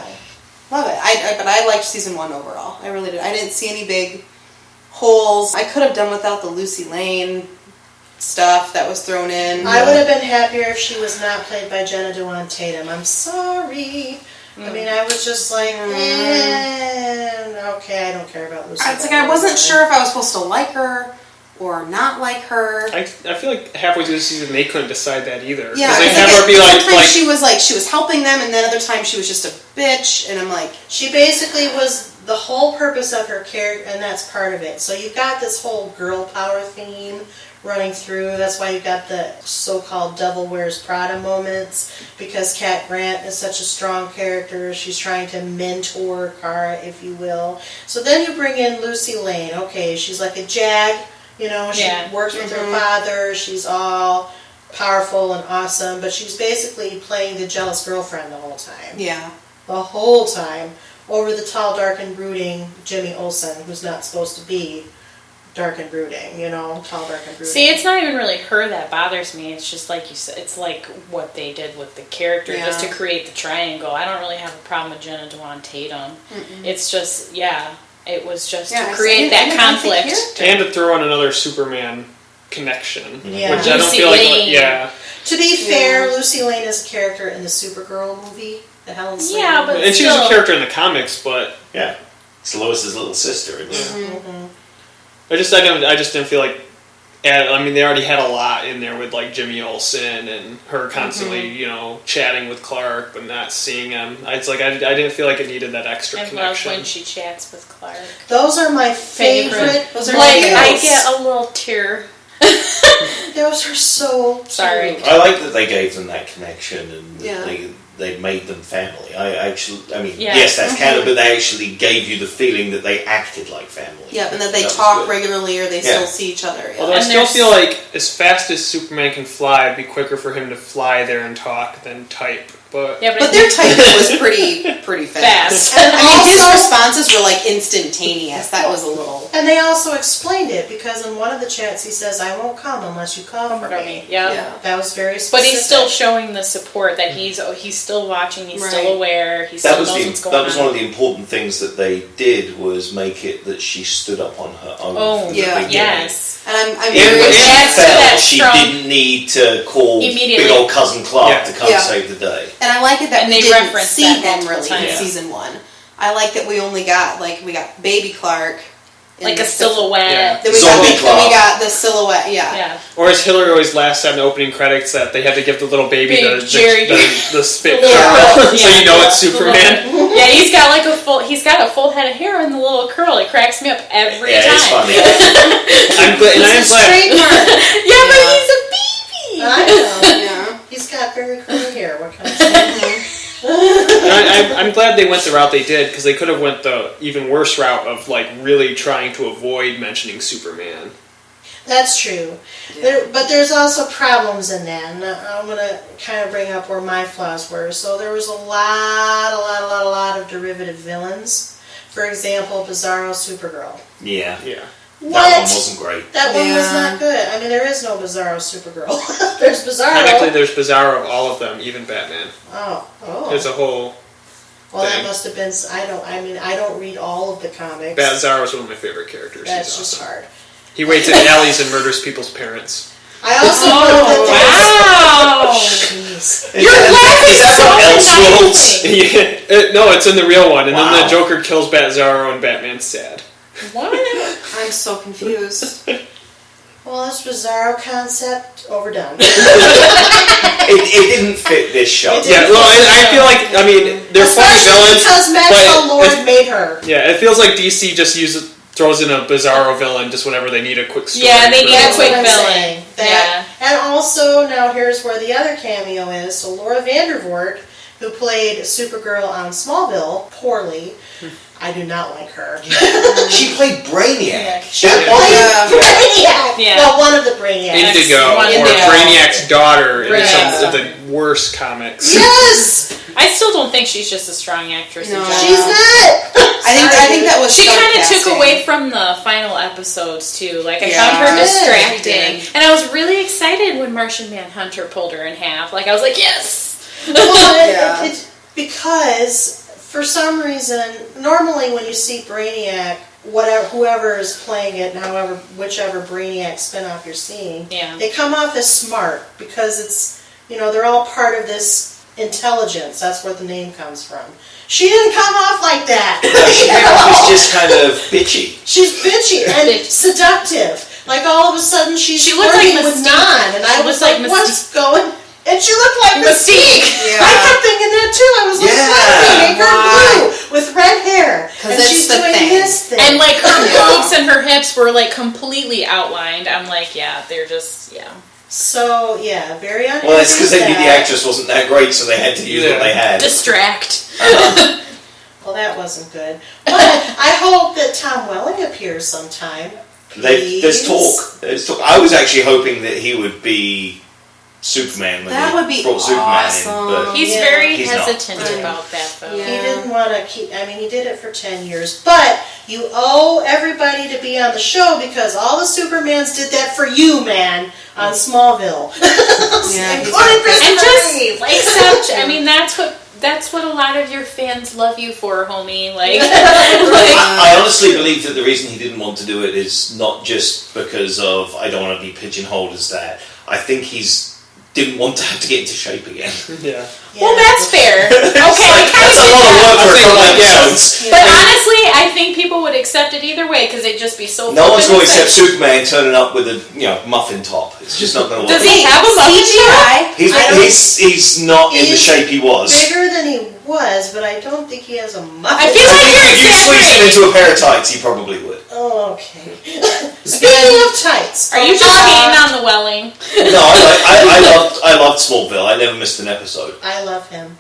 Love it. But I liked Season 1 overall. I really did. I didn't see any big holes. I could have done without the Lucy Lane stuff that was thrown in. I would have been happier if she was not played by Jenna Dewan Tatum. I'm sorry. I mean, I was just like, okay, I don't care about Lucy. I wasn't sure if I was supposed to like her or not like her. I feel like halfway through the season they couldn't decide that either. Yeah, they never be sometimes she was helping them, and then other times she was just a bitch, and I'm like, she basically was the whole purpose of her character, and that's part of it. So you've got this whole girl power theme running through. That's why you've got the so-called Devil Wears Prada moments, because Cat Grant is such a strong character. She's trying to mentor Kara, if you will. So then you bring in Lucy Lane. Okay, she's like a jag, she works with her father. She's all powerful and awesome, but she's basically playing the jealous girlfriend the whole time. yeah. The whole time, over the tall, dark, and brooding Jimmy Olsen, who's not supposed to be dark and brooding, tall, dark, and brooding. See, it's not even really her that bothers me. It's just like you said, it's like what they did with the character just to create the triangle. I don't really have a problem with Jenna Dewan Tatum. Mm-mm. It's just, it was just to create that conflict. And to throw in another Superman connection. Yeah. Which I don't feel like, To be fair, Lucy Lane is a character in the Supergirl movie, the Helen Slater. Yeah, but and she was a character in the comics, but... Yeah. It's Lois's little sister. I just didn't feel like... they already had a lot in there with, Jimmy Olsen and her constantly, chatting with Clark, but not seeing him. I didn't feel like it needed that extra connection. I love when she chats with Clark. Those are my favorite. Those are I get a little tear. Those are so sorry. I like that they gave them that connection, and they made them family. I mean, Yeah. yes, that's canon, but they actually gave you the feeling that they acted like family. Yeah, and that they was talk good. regularly or they still see each other. Yeah. Although I And still there's- feel like as fast as Superman can fly, it'd be quicker for him to fly there and talk than type. But Yeah, But their typing was pretty fast. Fast. And I mean, his also- responses were like instantaneous. That was a little. And they also explained it because in one of the chats he says, "I won't come unless you come for me." Yeah. That was very But specific. he's still showing the support that he's still watching, he's Right. still aware, he That still was knows what's going that was on. one of the important things that they did was make it that she stood up on her own. Oh, from the yeah. beginning. yes. And I'm And very when she adds to fell, that she strong- didn't need to call Immediately. big old cousin Clark Yeah. to come Yeah. save the day. And I like it that And we they didn't reference see that him multiple really times. in season 1. I like that we only got we got baby Clark, in Like a the- silhouette. Yeah. Then we Zombie got, Clark. Then we got the silhouette. Yeah. Yeah. or as Hilary always laughs at in opening credits, that they had to give the little baby Big the Jerry. the spit The little curl, curl, so yeah. you know it's Superman. Yeah, he's got a full head of hair and the little curl. It cracks me up every Yeah, time. it's funny. I'm glad, and I'm He's a glad. trademark. Yeah, but he's a baby. I know. Yeah. He's got very curly hair. What can I say? I'm glad they went the route they did because they could have went the even worse route of like really trying to avoid mentioning Superman. That's true. But there's also problems in that, and I'm going to kind of bring up where my flaws were. So there was a lot of derivative villains. For example, Bizarro Supergirl. Yeah. Yeah. That What? one wasn't great. That one was Yeah. not good. I mean, there is no Bizarro Supergirl. There's Bizarro. Technically, there's Bizarro of all of them, even Batman. Oh. There's a whole. Well, that thing. must have been. I don't read all of the comics. Bizarro is one of my favorite characters. That's He's just awesome. hard. He waits in alleys and murders people's parents. I also Oh, know that wow. Jeez. You're laughing so Elseworlds? maniacally. Yeah, no, it's in the real one, and then Wow. the Joker kills Bizarro and Batman's sad. What? I'm so confused. Well, this Bizarro concept overdone. It didn't fit this show. It Yeah, didn't. well, I feel like they're funny Especially villains. because Maxwell but Lord made her. Yeah, it feels like DC just throws in a Bizarro villain just whenever they need a quick story. Yeah, they need a That's quick what I'm villain. saying. That, and also, now here's where the other cameo is. So Laura Vandervoort, who played Supergirl on Smallville, poorly. I do not like her. She played Brainiac. She That played wasn't- Brainiac. Yeah. Well, one of the Brainiacs. Indigo, or Indigo. Brainiac's daughter in Brainiac. some of the worst comics. Yes! I still don't think she's just a strong actress in No. general. She's not! I think that was She kind of took subcasting. away from the final episodes too. Like I Yeah. found her She distracting, did. and I was really excited when Martian Manhunter pulled her in half. Like I was like, yes. Well, Yeah. it's because for some reason, normally when you see Brainiac, whoever is playing it, and whichever Brainiac spinoff you're seeing, Yeah. they come off as smart because it's they're all part of this intelligence. That's where the name comes from. She didn't come off like that. She came off as just kind of bitchy. She's bitchy and seductive. Like all of a sudden she's She looked like flirting with Mystique. Don, and She I was looked like like, "What's going?" And she looked like Mystique. Mystique. Yeah. I kept thinking that too. I was like, Yeah. "Why did they make her Why? blue with red hair?" 'Cause And it's she's the doing thing. this thing. And like her Yeah. boobs and her hips were like completely outlined. I'm like, yeah, they're just so yeah, very unhappy. Well, it's because they with knew the that. actress wasn't that great, so they had to use what they had. distract. Well, that wasn't good. But I hope that Tom Welling appears sometime. There's talk. I was actually hoping that he would be Superman when That they would be brought Superman awesome. in, but He's Yeah. very He's not. hesitant Right. about that though. Yeah. He didn't want to keep, he did it for 10 years. But you owe everybody to be on the show because all the Supermans did that for you, man, on Smallville. Yeah, he's Including right. Christopher And just Reeve. accept. I mean, that's what a lot of your fans love you for, homie. Like, I honestly believe that the reason he didn't want to do it is not just because of I don't want to be pigeonholed as that. I think didn't want to have to get into shape again. Yeah. well, that's fair. Okay, That's a lot of work for a couple episodes. But honestly, I think people would accept it either way because they'd just be so. No one's flippin' going to accept excited. Superman turning up with a muffin top. It's just not going to work. Does he have a muffin top? He's not in the He's shape he was. bigger than he was, but I don't think he has a muffin. I feel like you're If you squeeze him exaggerating. into a pair of tights, he probably would. Oh, okay. Speaking of tights. Are you just hating on the Welling? No, I loved Smallville. I never missed an episode. I love him.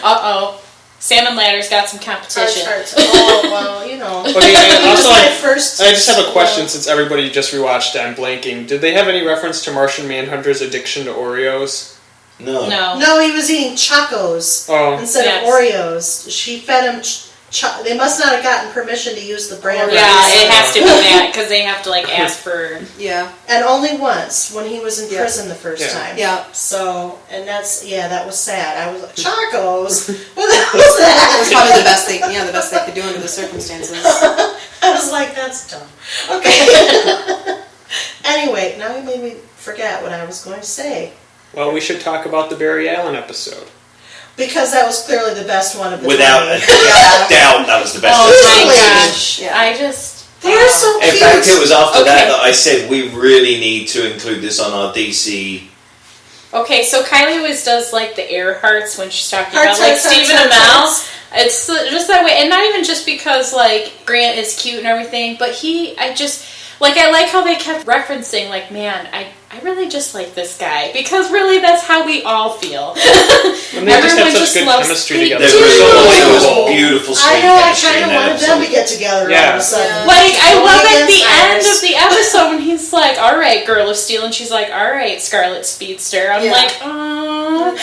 Uh-oh. Salmon Ladder's got some competition. Oh, well, you know. Okay, and also, my first. I just have a question since everybody just rewatched it. I'm blanking. Did they have any reference to Martian Manhunter's addiction to Oreos? No. No, he was eating Chocos instead of Oreos. She fed him. They must not have gotten permission to use the brand. Yeah, it has to be that because they have to like ask for. Yeah. And only once when he was in prison the first time. Yeah. So, and that was sad. I was like, Chocos? What the hell was that? It was probably the best thing. Yeah, the best they could do under the circumstances. I was like, that's dumb. Okay. Anyway, now you made me forget what I was going to say. Well, we should talk about the Barry Allen episode. Because that was clearly the best one of the Without 20. a doubt, that was the best. Oh my episode. gosh! Yeah. I just. They're so In cute. fact, it was after that Okay. I said we really need to include this on our DC. Okay, so Kylie always does like the air hearts when she's talking Hearts, about like hearts, Stephen hearts, Amell. hearts. It's just that way, and not even just because like Grant is cute and everything, but I like how they kept referencing like, man, I really just like this guy because really that's how we all feel. And they just have such good chemistry they together. There do. was beautiful I screen know, I chemistry kind in of that wanted them to episode. get together all Yeah. of a sudden. Like, I Going love at against the end Iris. of the episode when he's like, all right, Girl of Steel, and she's like, all right, Scarlet Speedster. I'm like, oh.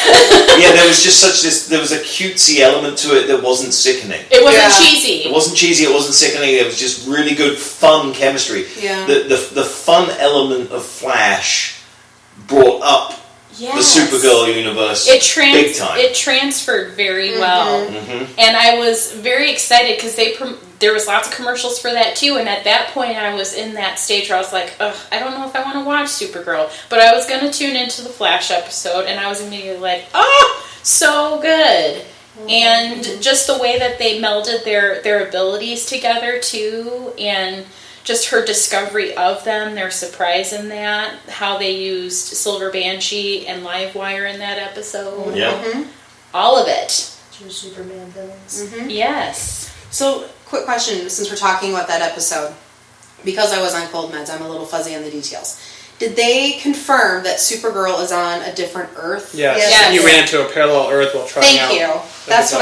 Yeah, there was just there was a cutesy element to it that wasn't sickening. It wasn't Yeah. cheesy. It wasn't cheesy, it wasn't sickening, it was just really good, fun chemistry. Yeah. The fun element of Flash brought up Yes. the Supergirl universe big time. It transferred very well. And I was very excited because there was lots of commercials for that too, and at that point I was in that stage where I was like, ugh, I don't know if I want to watch Supergirl, but I was going to tune into the Flash episode, and I was immediately like, oh, so good. And just the way that they melded their abilities together too, and just her discovery of them, their surprise in that, how they used Silver Banshee and Livewire in that episode. Yeah. All of it. Two Superman villains. Yes. So, quick question, since we're talking about that episode. Because I was on cold meds, I'm a little fuzzy on the details. Did they confirm that Supergirl is on a different Earth? Yes. Yes. He ran to a parallel Earth while trying out. Thank you. the That's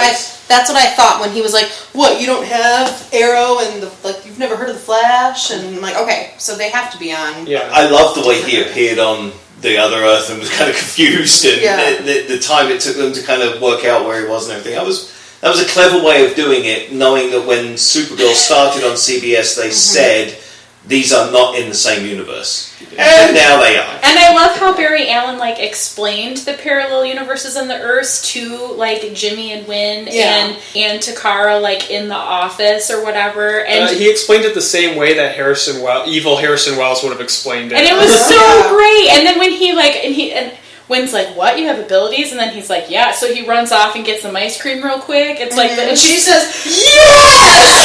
what I thought when he was like, "What? You don't have Arrow and you've never heard of the Flash?" And I'm like, okay, so they have to be on. Yeah. I loved the way he appeared on the other Earth and was kind of confused, and the time it took them to kind of work out where he was and everything. That was a clever way of doing it, knowing that when Supergirl started on CBS, they said these are not in the same universe, and now they are. And I love how Barry Allen explained the parallel universes and the Earths to Jimmy and Wynn and to Kara in the office or whatever. And he explained it the same way that evil Harrison Wells would have explained it. And it was so great. And then when and Wynn's like, what? You have abilities? And then he's like, yeah. So he runs off and gets some ice cream real quick. It's and she says, yes!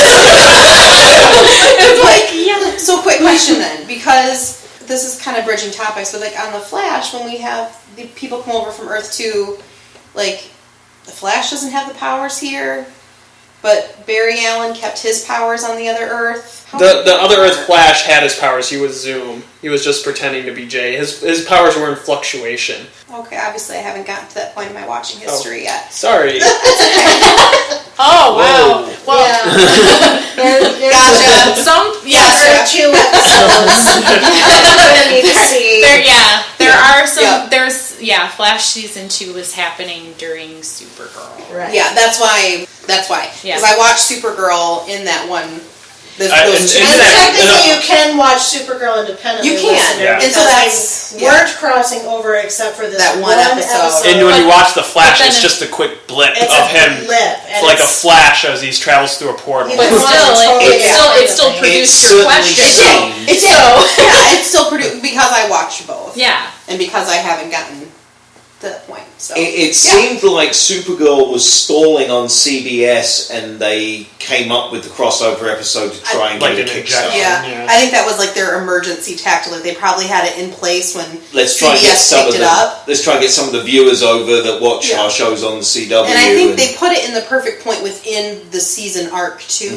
It's like, yeah. So quick question then, because this is kind of bridging topics, but on the Flash, when we have the people come over from Earth 2, the Flash doesn't have the powers here, but Barry Allen kept his powers on the other Earth. The other Earth Flash had his powers. He was Zoom. He was just pretending to be Jay. His powers were in fluctuation. Okay, obviously I haven't gotten to that point in my watching history yet. Sorry. Oh, wow. Whoa. Well, Gotcha. There are 2 episodes. I'm going to need to see. There are some. There's Flash season 2 is happening during Supergirl. Right. Yeah, that's why. Yeah. Because I watched Supergirl in that one. And technically, you can watch Supergirl independently. You can, Yeah. and so that's weren't crossing over except for this that one episode. And when you watch the Flash, then it's just a quick blip It's of a him. blip, It's and like a flash as he travels through a portal. But still, it still produced your question. It's still produced because I watched both. Yeah. And because I haven't gotten to that point. So It seemed like Supergirl was stalling on CBS, and they came up with the crossover episode to try and get a kickstart. Yeah, I think that was their emergency tactic. They probably had it in place when Let's try and get CBS picked it up. Let's try and get some of the viewers over that watch our shows on the CW. And I think they put it in the perfect point within the season arc too.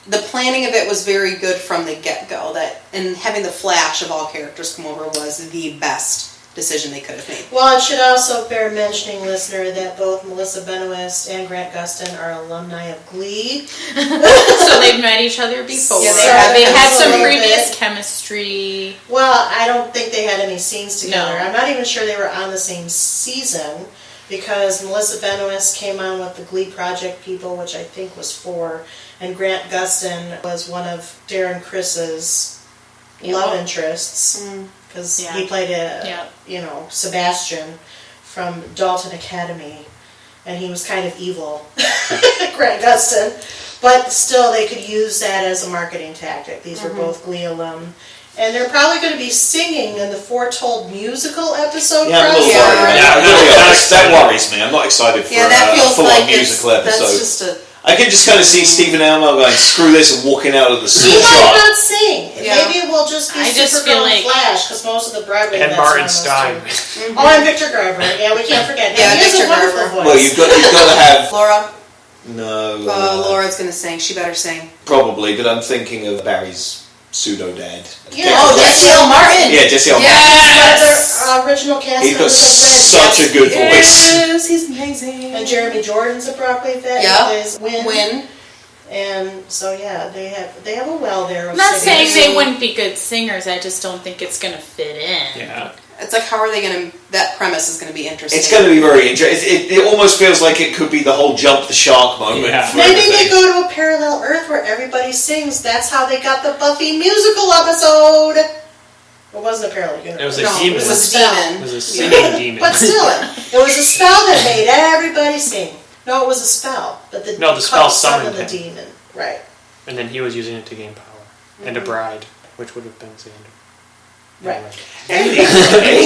The planning of it was very good from the get-go. And having the Flash of all characters come over was the best decision they could have made. Well, it should also bear mentioning, listener, that both Melissa Benoist and Grant Gustin are alumni of Glee. So they've met each other before. Yeah, they had some a previous bit. chemistry. Well, I don't think they had any scenes together. No. I'm not even sure they were on the same season, because Melissa Benoist came on with the Glee Project people, which I think was 4, and Grant Gustin was one of Darren Criss's love interests, because he played Sebastian from Dalton Academy, and he was kind of evil, Grant Gustin, but still they could use that as a marketing tactic. These were both Glee alum. And they're probably going to be singing in the Foretold musical episode. Yeah, I'm a little worried. That worries me. I'm not excited for that feels a full-on like musical episode. That's just a... I can just kind of see Stephen Amell going, screw this, and walking out of the He shot. might not sing. Yeah. Maybe it will just be I just Supergirl feel and like- Flash, because most of the Broadway And vets Martin are those Stein. two. Oh, and Victor Garber. Yeah, we can't forget him. Yeah, He has Victor a wonderful Garber. voice. Well, you've got to have... Laura? No. Laura's going to sing. She better sing. Probably, but I'm thinking of Barry's pseudo-dad. Yeah. Oh, Jesse L. Martin! Yeah, Jesse L. Yes! Another original cast He's got members of such a good voice. Yes, he's amazing. And Jeremy Jordan's a Broadway vet. Yeah. He plays Win. Win. And so yeah, they have a well there. Of I'm not saying singers. they wouldn't be good singers. I just don't think it's going to fit in. Yeah. It's like, how are they going to... That premise is going to be interesting. It's going to be very interesting. It almost feels like it could be the whole jump the shark moment. Yeah. for Maybe everything. they go to a parallel Earth where everybody sings. That's how they got the Buffy musical episode. It wasn't a parallel universe. It was a No, demon. it was a Spell. It demon. was a singing demon. But still, it was a spell that made everybody sing. No, it was a spell. But the spell summoned summoned the him. demon. Right. And then he was using it to gain power. And a bride, which would have been Xander. Right. Anyway.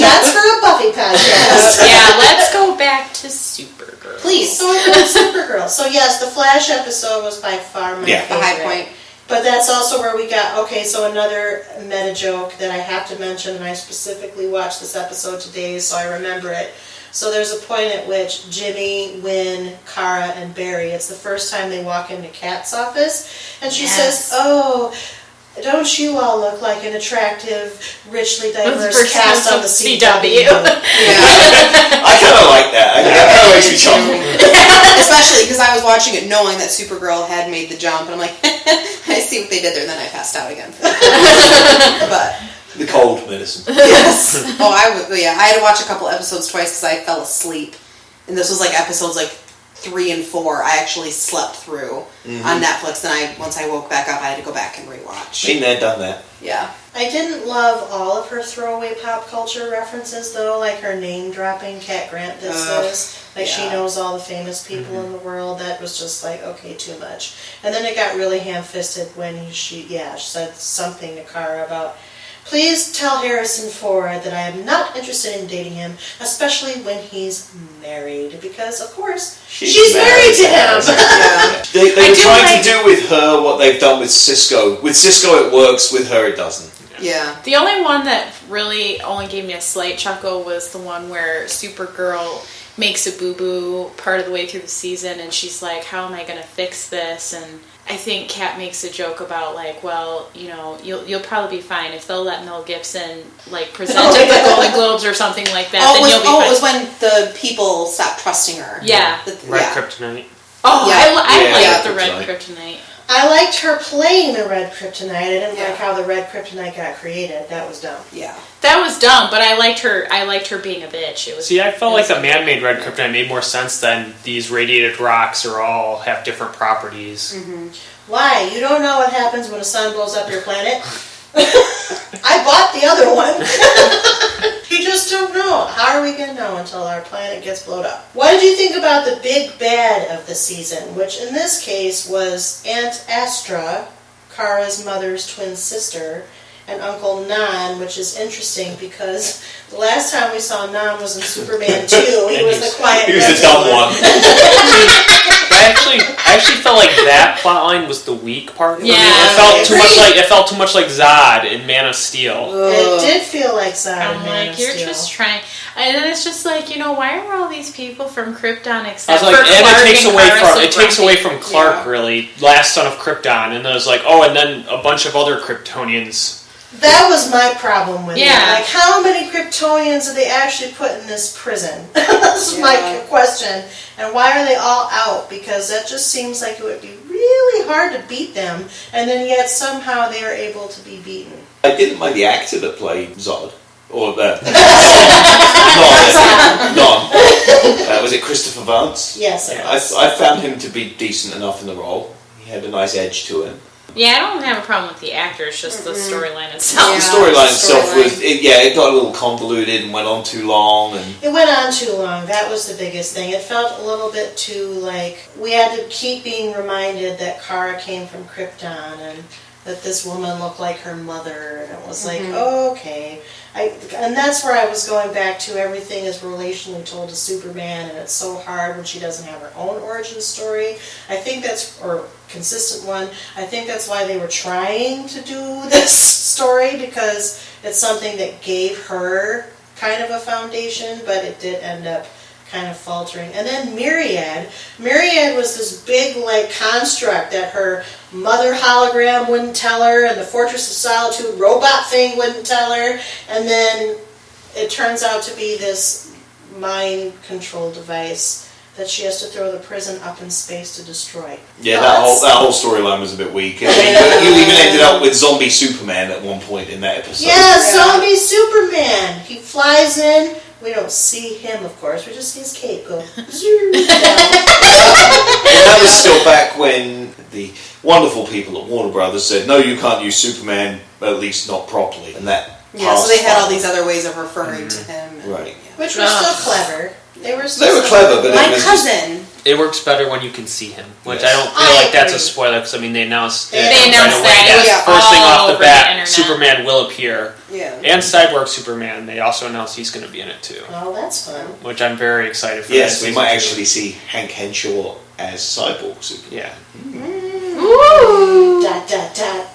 That's for a Buffy podcast. Yeah, let's go back to Supergirl. Please. So we're going Supergirl. So yes, the Flash episode was by far my Yeah. favorite. The high point. But that's also where we got, okay, so another meta joke that I have to mention, and I specifically watched this episode today, so I remember it. So there's a point at which Jimmy, Wynn, Kara, and Barry, it's the first time they walk into Kat's office, and she says, oh, don't you all look like an attractive, richly diverse cast on the CW? Yeah. I kind of like that. That kind of makes me chuckle. Especially because I was watching it knowing that Supergirl had made the jump, and I'm like, I see what they did there, and then I passed out again. But... The cold medicine. Yes. Oh, I had to watch a couple episodes twice because I fell asleep. And this was like episodes like 3 and 4. I actually slept through on Netflix. Then once I woke back up, I had to go back and rewatch. Been there, done that. Yeah. I didn't love all of her throwaway pop culture references, though, like her name-dropping, Cat Grant this. Like, she knows all the famous people in the world. That was just like, okay, too much. And then it got really ham-fisted when she said something to Kara about, please tell Harrison Ford that I am not interested in dating him, especially when he's married. Because, of course, she's married to him. Yeah. They were trying like- to do with her what they've done with Cisco. With Cisco it works, with her it doesn't. Yeah. The only one that really only gave me a slight chuckle was the one where Supergirl makes a boo-boo part of the way through the season, and she's like, how am I going to fix this? And I think Kat makes a joke about, like, well, you know, you'll probably be fine if they'll let Mel Gibson, like, present at the Golden Globes or something like that, then you'll be fine. It was when the people stopped trusting her. Yeah. Red Kryptonite. Oh, Yeah. I Yeah, liked the Red Kryptonite. Kryptonite. I liked her playing the Red Kryptonite. I didn't Yeah. like how the Red Kryptonite got created. That was dumb. Yeah. That was dumb, but I liked her being a bitch. It was. See, I felt like the man-made Red Kryptonite made more sense than these radiated rocks are all have different properties. Why? You don't know what happens when a sun blows up your planet? I bought the other one. You just don't know. How are we going to know until our planet gets blown up? What did you think about the big bad of the season, which in this case was Aunt Astra, Kara's mother's twin sister, and Uncle Nan, which is interesting because the last time we saw Nan was in Superman 2. He was the quiet He was the dumb one. I actually felt like that plotline was the weak part. For me. Yeah, It felt too much like Zod in Man of Steel. It did feel like Zod. I'm in Man like, of you're Steel. just trying. And then it's just like, you know, why are all these people from Krypton I was except like, for and Clark it takes and away Kara from so it takes away grumpy? from Clark, really, last son of Krypton, and then it was like, oh, and then a bunch of other Kryptonians That was my problem with it. Yeah. Like, how many Kryptonians did they actually put in this prison? That's my question. And why are they all out? Because that just seems like it would be really hard to beat them, and then yet somehow they are able to be beaten. I didn't mind the actor that played Zod. Or was it Christopher Vance? Yes, it was. I found him to be decent enough in the role. He had a nice edge to him. Yeah, I don't have a problem with the actors, just the storyline itself. The storyline itself was, it got a little convoluted and went on too long. And It went on too long. That was the biggest thing. It felt a little bit too like we had to keep being reminded that Kara came from Krypton and that this woman looked like her mother, and it was like, okay. And that's where I was going back to. Everything is relationally told to Superman, and it's so hard when she doesn't have her own origin story. I think that's, or consistent one, I think that's why they were trying to do this story, because it's something that gave her kind of a foundation, but it did end up kind of faltering. And then Myriad was this big like construct that her mother hologram wouldn't tell her, and the Fortress of Solitude robot thing wouldn't tell her, and then it turns out to be this mind control device that she has to throw the prison up in space to destroy. yeah, that whole storyline was a bit weak. I mean, you even ended up with zombie Superman at one point in that episode. Yeah, zombie Superman. He flies in. We don't see him, of course. We just see his cape go. That was still back when the wonderful people at Warner Brothers said, no, you can't use Superman, at least not properly. And that so they had all these other ways of referring to him. And, Right. Which were still clever. They were clever, but My it was cousin. It works better when you can see him, which Yes. I don't feel like that's a agree. spoiler, because I mean they announced They right announced away that. It was first thing all off the over the bat, internet. Superman will appear, Yeah. and Cyborg Superman. They also announced he's going to be in it too, Oh, that's fun. which I'm very excited for. Yes, that we season might two. actually see Hank Henshaw as Cyborg Superman. Yeah, Ooh. Dot, dot, dot.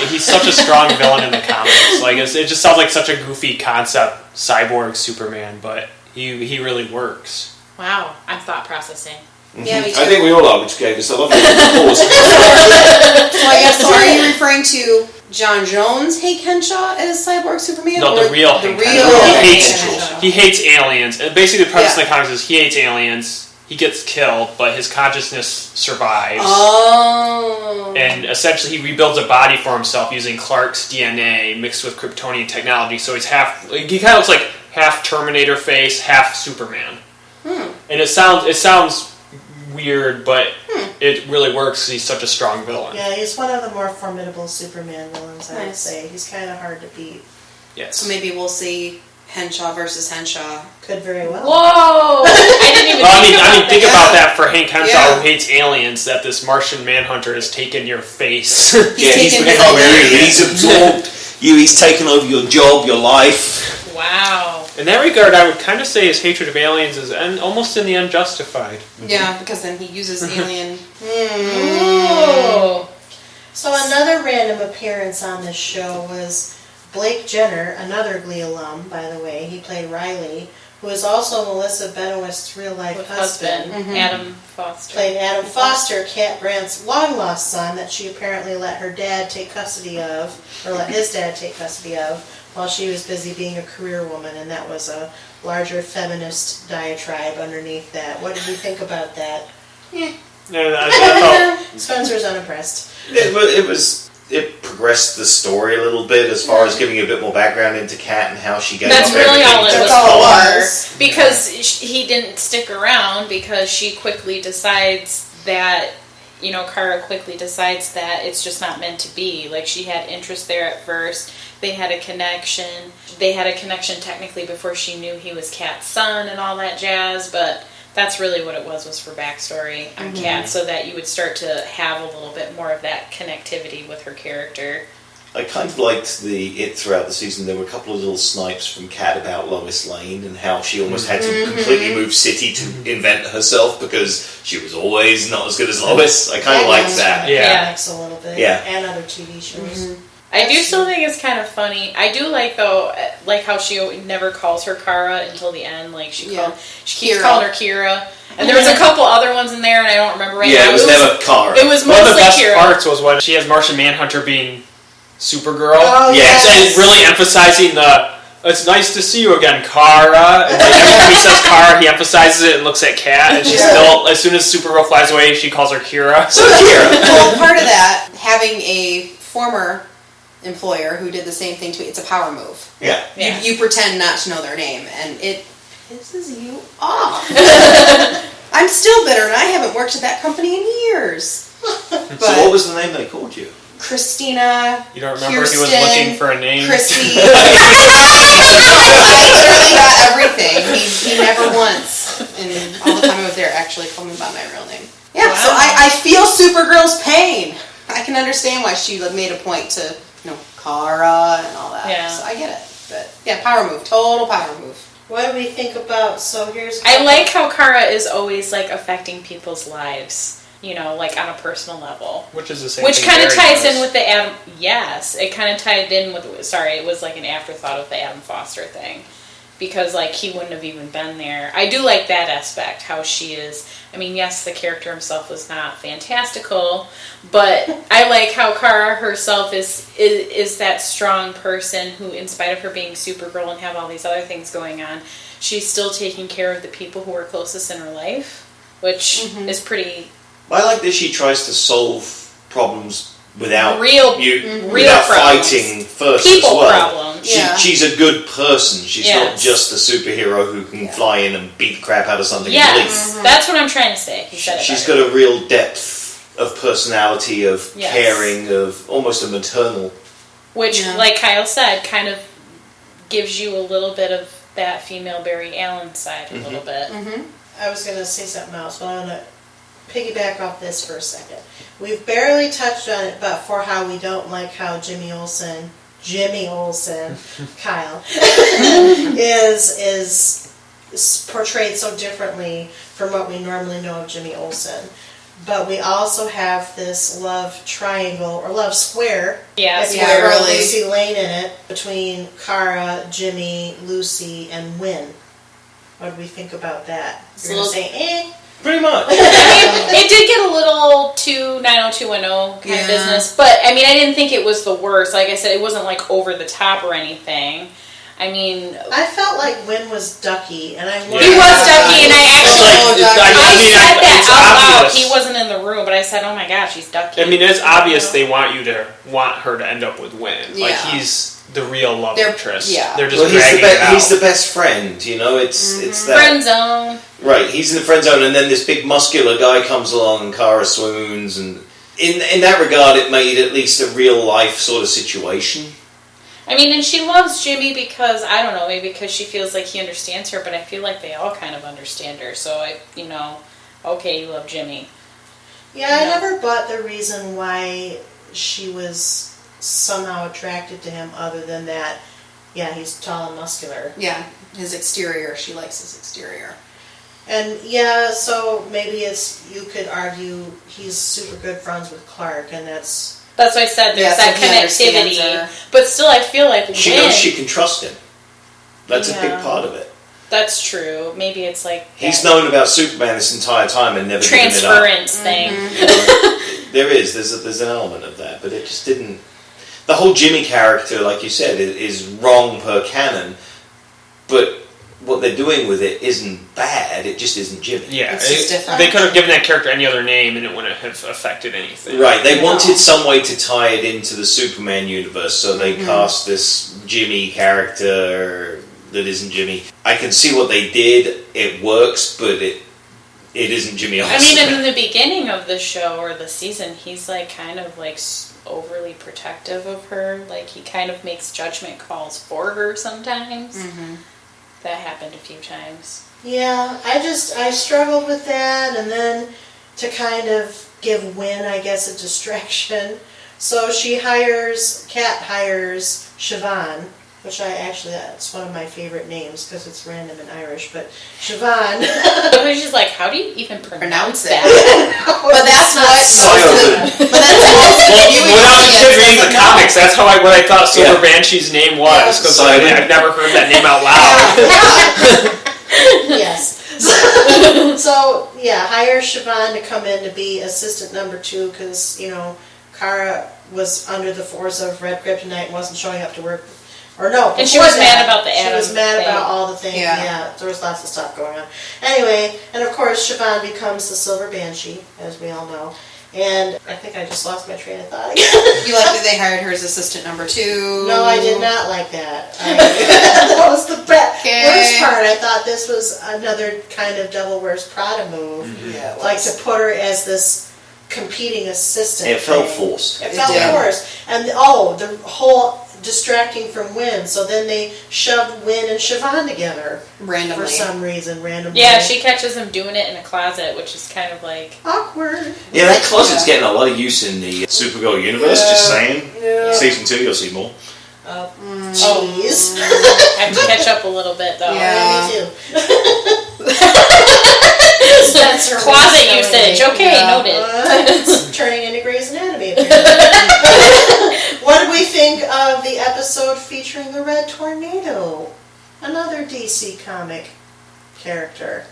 he's such a strong villain in the comics. Like it just sounds like such a goofy concept, Cyborg Superman, but he really works. Wow, I'm thought processing. Yeah, me too. I think we all are, which gave us a lovely pause. So I guess, so are you referring to John Jones' Hank Henshaw as Cyborg Superman? No, or the real the Hank real Henshaw. Hank He hates Henshaw? He hates aliens. And basically, the premise Yeah. of the comics is he hates aliens. He gets killed, but his consciousness survives. Oh. And essentially, he rebuilds a body for himself using Clark's DNA mixed with Kryptonian technology. So he kind of looks like half Terminator face, half Superman. And it sounds weird, but it really works because he's such a strong villain. Yeah, he's one of the more formidable Superman villains, I would Nice. say. He's kind of hard to beat. Yes. So maybe we'll see Henshaw versus Henshaw. Could very well. Whoa! I didn't even Well, think think about about that for Hank Henshaw, Yeah. who hates aliens, that this Martian Manhunter has taken your face. He's taken his become identity. you. He's absorbed you. He's taken over your job, your life. Wow. In that regard, I would kind of say his hatred of aliens is almost in the unjustified. Yeah, because then he uses alien. Ooh. So another random appearance on this show was Blake Jenner, another Glee alum, by the way. He played Riley, who is also Melissa Benoist's real-life With husband. Adam Foster. Played Adam Foster, Cat Brandt's long-lost son that she apparently let her dad take custody of, or let his dad take custody of, while she was busy being a career woman, and that was a larger feminist diatribe underneath that. What did you think about that? Spencer's unimpressed. It progressed the story a little bit as far as giving you a bit more background into Kat and how she gets That's really all it was That's all it for. was. Because he didn't stick around because she quickly decides that, Kara quickly decides that it's just not meant to be. Like, she had interest there at first. They had a connection. They had a connection technically before she knew he was Kat's son and all that jazz, but that's really what it was for backstory on Kat, so that you would start to have a little bit more of that connectivity with her character. I kind of liked it throughout the season. There were a couple of little snipes from Kat about Lois Lane and how she almost had to completely move city to invent herself because she was always not as good as Lois. I kind of liked that. Yeah. Comics a little bit. Yeah. And other TV shows. I do still think it's kind of funny. I do like, though, how she never calls her Kara until the end. Like, she keeps Kira. calling her Kira. And there was a couple other ones in there, and I don't remember right now. Yeah, it was never Kara. It was One of the mostly best Kira. parts was when she has Martian Manhunter being Supergirl. Oh, yes. And really emphasizing it's nice to see you again, Kara. And every time he says Kara, he emphasizes it and looks at Kat. And she's still, as soon as Supergirl flies away, she calls her Kira. So Kira. Well, part of that, having a former employer who did the same thing to me, it's a power move. Yeah. You pretend not to know their name, and it pisses you off. I'm still bitter, and I haven't worked at that company in years. But So what was the name they called you? Christina. You don't remember Kirsten, he was looking for a name? Chrissy. I literally got everything. He never once, and all the time I was there, actually called me by my real name. Yeah, so I feel Supergirl's pain. I can understand why she made a point to, Kara and all that. Yeah. So I get it. But yeah, power move. Total power move. What do we think about? So here's. I like how Kara is always like affecting people's lives. Like on a personal level. Which is the same Which thing kind of Barry ties does. in with the Adam. Yes, it kind of tied in with. Sorry, it was like an afterthought of the Adam Foster thing. Because, he wouldn't have even been there. I do like that aspect, how she is. I mean, yes, the character himself was not fantastical, but I like how Kara herself is that strong person who, in spite of her being Supergirl and have all these other things going on, she's still taking care of the people who are closest in her life, which is pretty... I like that she tries to solve problems without real without problems. fighting first People as well. problems. She's a good person. She's not Yes. just a superhero who can fly in and beat the crap out of something and Yes, leave. that's what I'm trying to say. He said it She's better. got a real depth of personality, of Yes. caring, of almost a maternal. Which, like Kyle said, kind of gives you a little bit of that female Barry Allen side a little bit. I was going to say something else, but I'm going to piggyback off this for a second. We've barely touched on it, but for how we don't like how Jimmy Olsen, Kyle, is portrayed so differently from what we normally know of Jimmy Olsen. But we also have this love triangle, or love square, Yeah, if you square. will, Lucy Lane in it, between Kara, Jimmy, Lucy, and Wynn. What do we think about that? You're going to say, Pretty much. I mean, it did get a little too 90210 kind of business, but I mean, I didn't think it was the worst. Like I said, it wasn't like over the top or anything. I mean, I felt like Wynn was ducky, and I he was ducky, and I actually said that out loud. He wasn't in the room, but I said, "Oh my gosh, he's ducky." I mean, it's obvious they want her to end up with Wynn. Like Yeah. he's the real love interest. Yeah. They're just Well, dragging it out. he's the best friend, it's that. Friend zone. Right, he's in the friend zone, and then this big muscular guy comes along, and Kara swoons, and in that regard, it made at least a real life sort of situation. I mean, and she loves Jimmy because, I don't know, maybe because she feels like he understands her, but I feel like they all kind of understand her. So, okay, you love Jimmy. Yeah, I never bought the reason why she was somehow attracted to him other than that, he's tall and muscular. Yeah, his exterior. She likes his exterior. And so maybe you could argue he's super good friends with Clark, and that's why I said there's that so he understands connectivity. her. But still, I feel like She knows she can trust him. That's a big part of it. That's true. Maybe it's like He's known about Superman this entire time and never given it up. transference thing. There's an element of that, but it just didn't. The whole Jimmy character, like you said, is wrong per canon, but what they're doing with it isn't bad. It just isn't Jimmy. Yeah, It's just different. they could have given that character any other name, and it wouldn't have affected anything. Right, they wanted some way to tie it into the Superman universe, so they cast this Jimmy character that isn't Jimmy. I can see what they did. It works, but it isn't Jimmy Olsen. I mean, in the beginning of the show or the season, he's like kind of like overly protective of her. Like he kind of makes judgment calls for her sometimes. That happened a few times. Yeah, I struggled with that, and then to kind of give Wynn, I guess, a distraction. So Kat hires Siobhan, which that's one of my favorite names because it's random and Irish, but Siobhan. She's like, how do you even pronounce it. that? But that's what. But that's When I was a kid reading the comics, that's what I thought Silver Banshee's name was, because I've never heard that name out loud. Yes. So hire Siobhan to come in to be assistant number 2 because, Kara was under the force of red kryptonite and wasn't showing up to work. Or no, And she was mad about the Adam She was mad thing. about all the things. Yeah. Yeah, there was lots of stuff going on. Anyway, and of course, Siobhan becomes the Silver Banshee, as we all know. And I think I just lost my train of thought again. You like that they hired her as assistant number 2? No, I did not like that. That was the Okay. worst part. I thought this was another kind of Devil Wears Prada move. Yeah, it Like was. to put her as this competing assistant. It felt thing. forced. It felt did. forced. And the whole distracting from Wynn. So then they shoved Wynn and Siobhan together Randomly. for some reason, randomly. Yeah, she catches him doing it in a closet, which is kind of like... Awkward. Yeah, that closet's Yeah. getting a lot of use in the Supergirl universe, just saying. Yeah. Season 2, you'll see more. Jeez. I have to catch up a little bit, though. Yeah. Me too. Spencer Closet was showing usage. me. Okay, noted. It's turning into Grey's Anatomy. apparently. What did we think of the episode featuring the Red Tornado? Another DC comic character.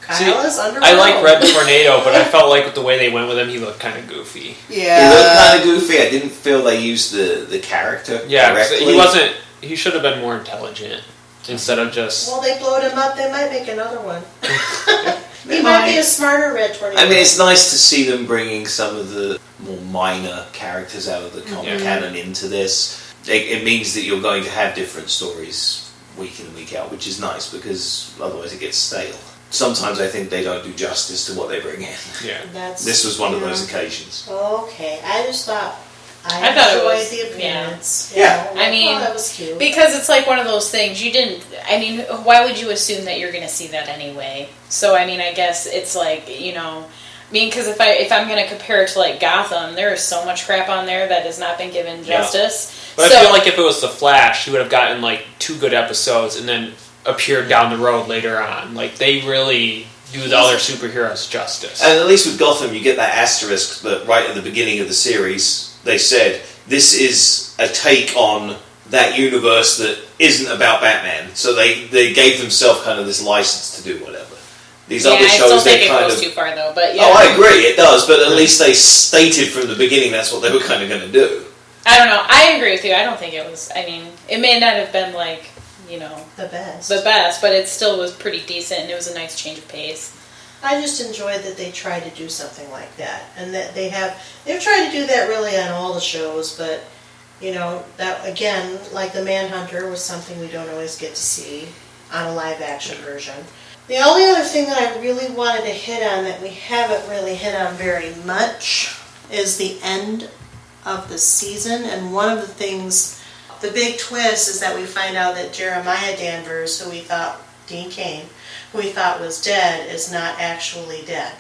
Kyle is under. I like Red Tornado, but I felt like with the way they went with him, he looked kind of goofy. Yeah. It looked kind of goofy. I didn't feel they used the character Yeah, 'cause correctly. he wasn't. He should have been more intelligent instead of just. Well, they blowed him up. They might make another one. He might be a smarter Red Tornado. I mean, it's nice to see them bringing some of the more minor characters out of the comic canon into this. It means that you're going to have different stories week in and week out, which is nice because otherwise it gets stale. Sometimes I think they don't do justice to what they bring in. Yeah. This was one of those occasions. Okay, I just thought I thought it enjoyed was- the appearance. Yeah. You know, I mean, that was cute. Because it's like one of those things, you didn't, I mean, why would you assume that you're going to see that anyway? So, I mean, I guess it's like, you know, I mean, because if I'm going to compare it to like Gotham, there is so much crap on there that has not been given justice. But So- I feel like if it was The Flash, he would have gotten like 2 good episodes and then appeared down the road later on. Like, they really do the other superheroes justice. And at least with Gotham, you get that asterisk that right at the beginning of the series, they said, this is a take on that universe that isn't about Batman. So they gave themselves kind of this license to do whatever. These other I still shows, think they it kind goes of... too far though, but yeah. Oh, I agree, it does, but at least they stated from the beginning that's what they were kind of going to do. I don't know. I agree with you. I don't think it was, I mean, it may not have been like, you know, the best. the best, but it still was pretty decent and it was a nice change of pace. I just enjoyed that they tried to do something like that, and that they've tried to do that really on all the shows. But you know, that again, like the Manhunter, was something we don't always get to see on a live action version. The only other thing that I really wanted to hit on that we haven't really hit on very much is the end of the season, and one of the things, the big twist is that we find out that Jeremiah Danvers, who we thought, Dean Cain, who we thought was dead, is not actually dead.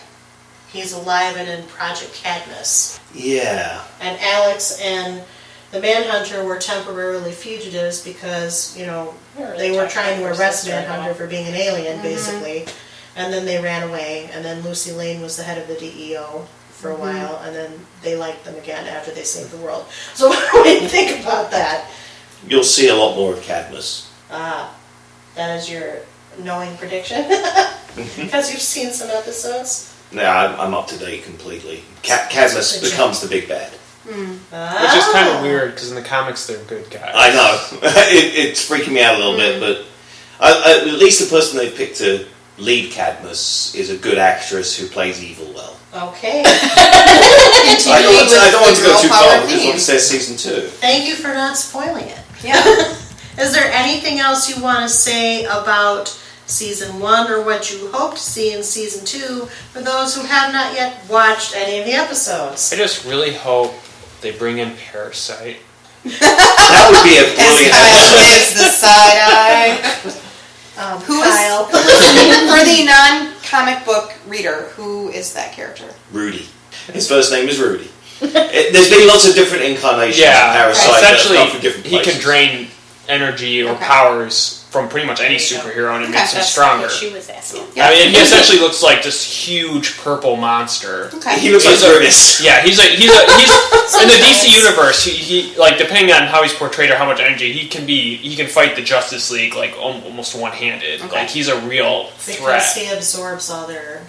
He's alive and in Project Cadmus. Yeah. And Alex and the Manhunter were temporarily fugitives because, you know, they were trying to arrest Manhunter for being an alien, basically. And then they ran away, and then Lucy Lane was the head of the DEO for a while, and then they liked them again after they saved the world. So what do you think about that? You'll see a lot more of Cadmus. That is your knowing prediction? Because you've seen some episodes? Yeah, I'm up to date completely. Cadmus becomes the big bad. Which is kind of weird, because in the comics they're good guys. I know. It's freaking me out a little bit, but at least the person they've picked to lead Cadmus is a good actress who plays evil well. Okay. I don't want to go too far because theme. it says season 2. Thank you for not spoiling it. Yeah. Is there anything else you want to say about season 1 or what you hope to see in season 2 for those who have not yet watched any of the episodes? I just really hope they bring in Parasite. That would be a As brilliant Kyle episode. gives the side eye. Who is- Kyle. For the non-comic book reader, who is that character? Rudy. His first name is Rudy. There's been lots of different incarnations of Yeah, Parasite that have essentially come from different he places. can drain energy or Okay. powers from pretty much any superhero and it makes him That's stronger. what she was asking. Yeah. I mean, he essentially looks like this huge purple monster. Okay. He looks like He's a- Brutus. Yeah, he's in the DC universe. He like depending on how he's portrayed or how much energy he can fight the Justice League like almost one-handed. Okay. Like he's a real Because threat. he absorbs all their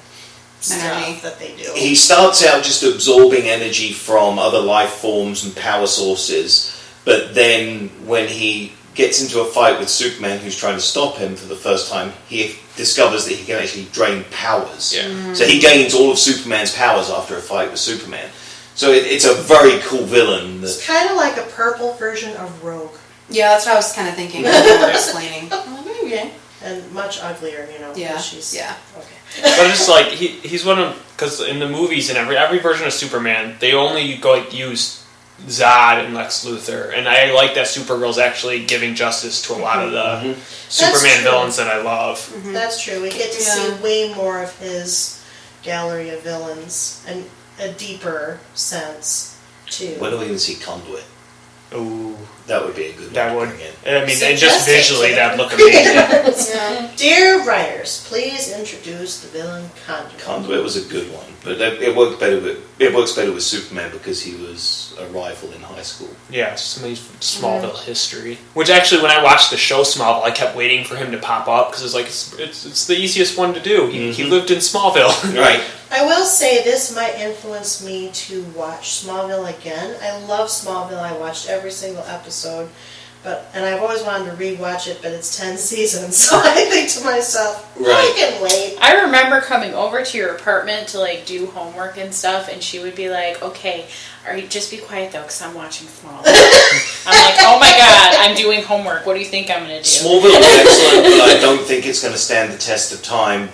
Energy. stuff that they do. He starts out just absorbing energy from other life forms and power sources, but then when he gets into a fight with Superman, who's trying to stop him for the first time, he discovers that he can actually drain powers. Yeah. So he gains all of Superman's powers after a fight with Superman. So it's a very cool villain. It's kind of like a purple version of Rogue. Yeah, that's what I was kind of thinking when you were explaining. Okay. And much uglier, you know. Yeah. She's, Yeah. Okay. But it's like he's one of, because in the movies and every version of Superman, they only use Zod and Lex Luthor, and I like that Supergirl's actually giving justice to a lot of the Superman true. villains that I love. That's true. We get to see way more of his gallery of villains and a deeper sense too. When do we even see Conduit? Ooh, That would be a good one. that to would. bring in. I mean, and Suggest just it, visually, Jim. that'd look amazing. Yeah. Dear writers, please introduce the villain Conduit. Conduit was a good one, but it works better with Superman because he was a rival in high school. Yeah, somebody's Smallville history. Which actually, when I watched the show Smallville, I kept waiting for him to pop up because it's like it's the easiest one to do. He lived in Smallville, Right. I will say this might influence me to watch Smallville again. I love Smallville. I watched every single episode, and I've always wanted to rewatch it, but it's 10 seasons, so I think to myself, I Right. can wait. I remember coming over to your apartment to like do homework and stuff, and she would be like, "Okay, just be quiet though, because I'm watching Smallville." I'm like, "Oh my god, I'm doing homework. What do you think I'm gonna do?" Smallville is excellent, but I don't think it's going to stand the test of time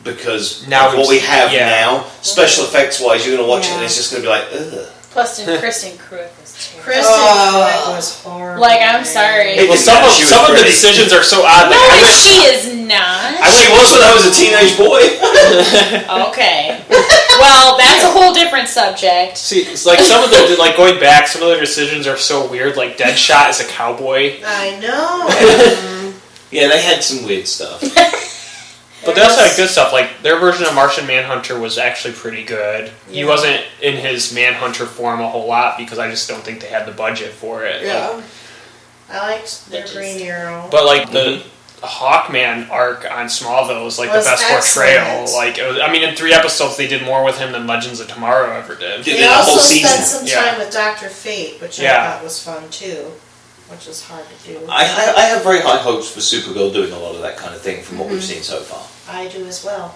because Now of what we have yeah. now, special effects wise, you're going to watch it and it's just going to be like, ugh. Plus, Kristen Cruick was terrible. Kristen Cruick was horrible. Like, I'm sorry. Hey, Well, some She was of the pretty. decisions are so odd. Like, No, I wish she is not. She was when I was a teenage boy. Okay. Well, that's a whole different subject. see, it's like some of the like going back, some of their decisions are so weird. Like Deadshot as a cowboy, I know. Yeah, they had some weird stuff. but they also had good stuff. Like their version of Martian Manhunter was actually pretty good. He Yeah. wasn't in his Manhunter form a whole lot because I just don't think they had the budget for it. Like, I liked their Bitches. Green Arrow. but like the Hawkman arc on Smallville was like Was the best excellent. portrayal. Like it was, I mean, in 3 episodes they did more with him than Legends of Tomorrow ever did. Yeah. They the whole also season. spent some Yeah. time with Dr. Fate, which I Yeah. thought was fun too, which is hard to do. I have very high hopes for Supergirl doing a lot of that kind of thing from what we've seen so far. I do as well.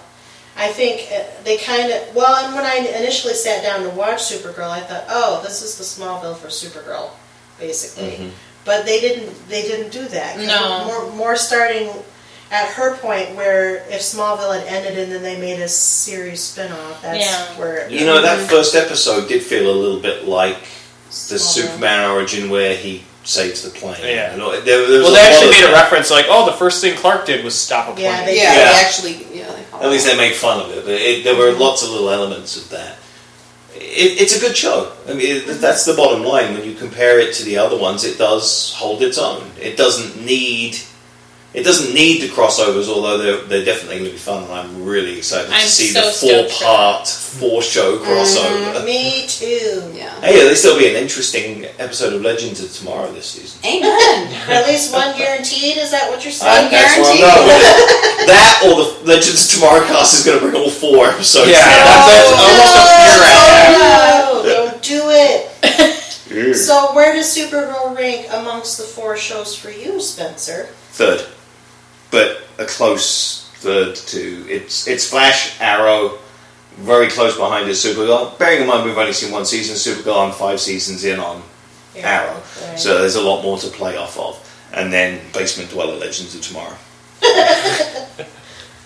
I think they kind of, well, and when I initially sat down to watch Supergirl, I thought, oh, this is the Smallville for Supergirl, basically. But they didn't do that. 'Cause No. more starting at her point where if Smallville had ended and then they made a series spin-off, that's where it, You know, that first episode did feel a little bit like the Smallville. Superman origin where he saves the plane. Yeah. And there was Well, a they lot actually of made a that. reference like, oh, the first thing Clark did was stop a plane. Yeah, they- Yeah, Yeah. they actually, they call At least it. they made fun of it, but there were lots of little elements of that. It's a good show. I mean, that's the bottom line. When you compare it to the other ones, it does hold its own. It doesn't need the crossovers, although they're definitely going to be fun, and I'm really excited to I'm see so the stoked for 4-part, 4-show crossover. Me too. Yeah. Hey, at least there'll be an interesting episode of Legends of Tomorrow this season. Amen. At least one guaranteed, is that what you're That's saying? where I'm guaranteed. going with it. That or the Legends of Tomorrow cast is going to bring all 4 episodes. Yeah, that's almost a fear I have. No, don't do it. So where does Supergirl rank amongst the 4 shows for you, Spencer? Third, but a close third to it's Flash, Arrow, very close behind is Supergirl. Bearing in mind we've only seen 1 season of Supergirl, I'm 5 seasons in on Arrow, Right. so there's a lot more to play off of. And then Basement Dweller, Legends of Tomorrow.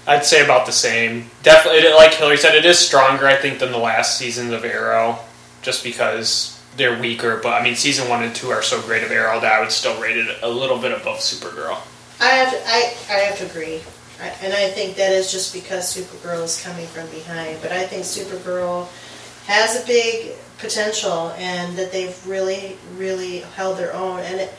I'd say about the same. Definitely, like Hilary said, it is stronger, I think, than the last seasons of Arrow, just because they're weaker. But I mean, season 1 and 2 are so great of Arrow that I would still rate it a little bit above Supergirl. I have to agree. And I think that is just because Supergirl is coming from behind. But I think Supergirl has a big potential and that they've really, really held their own. And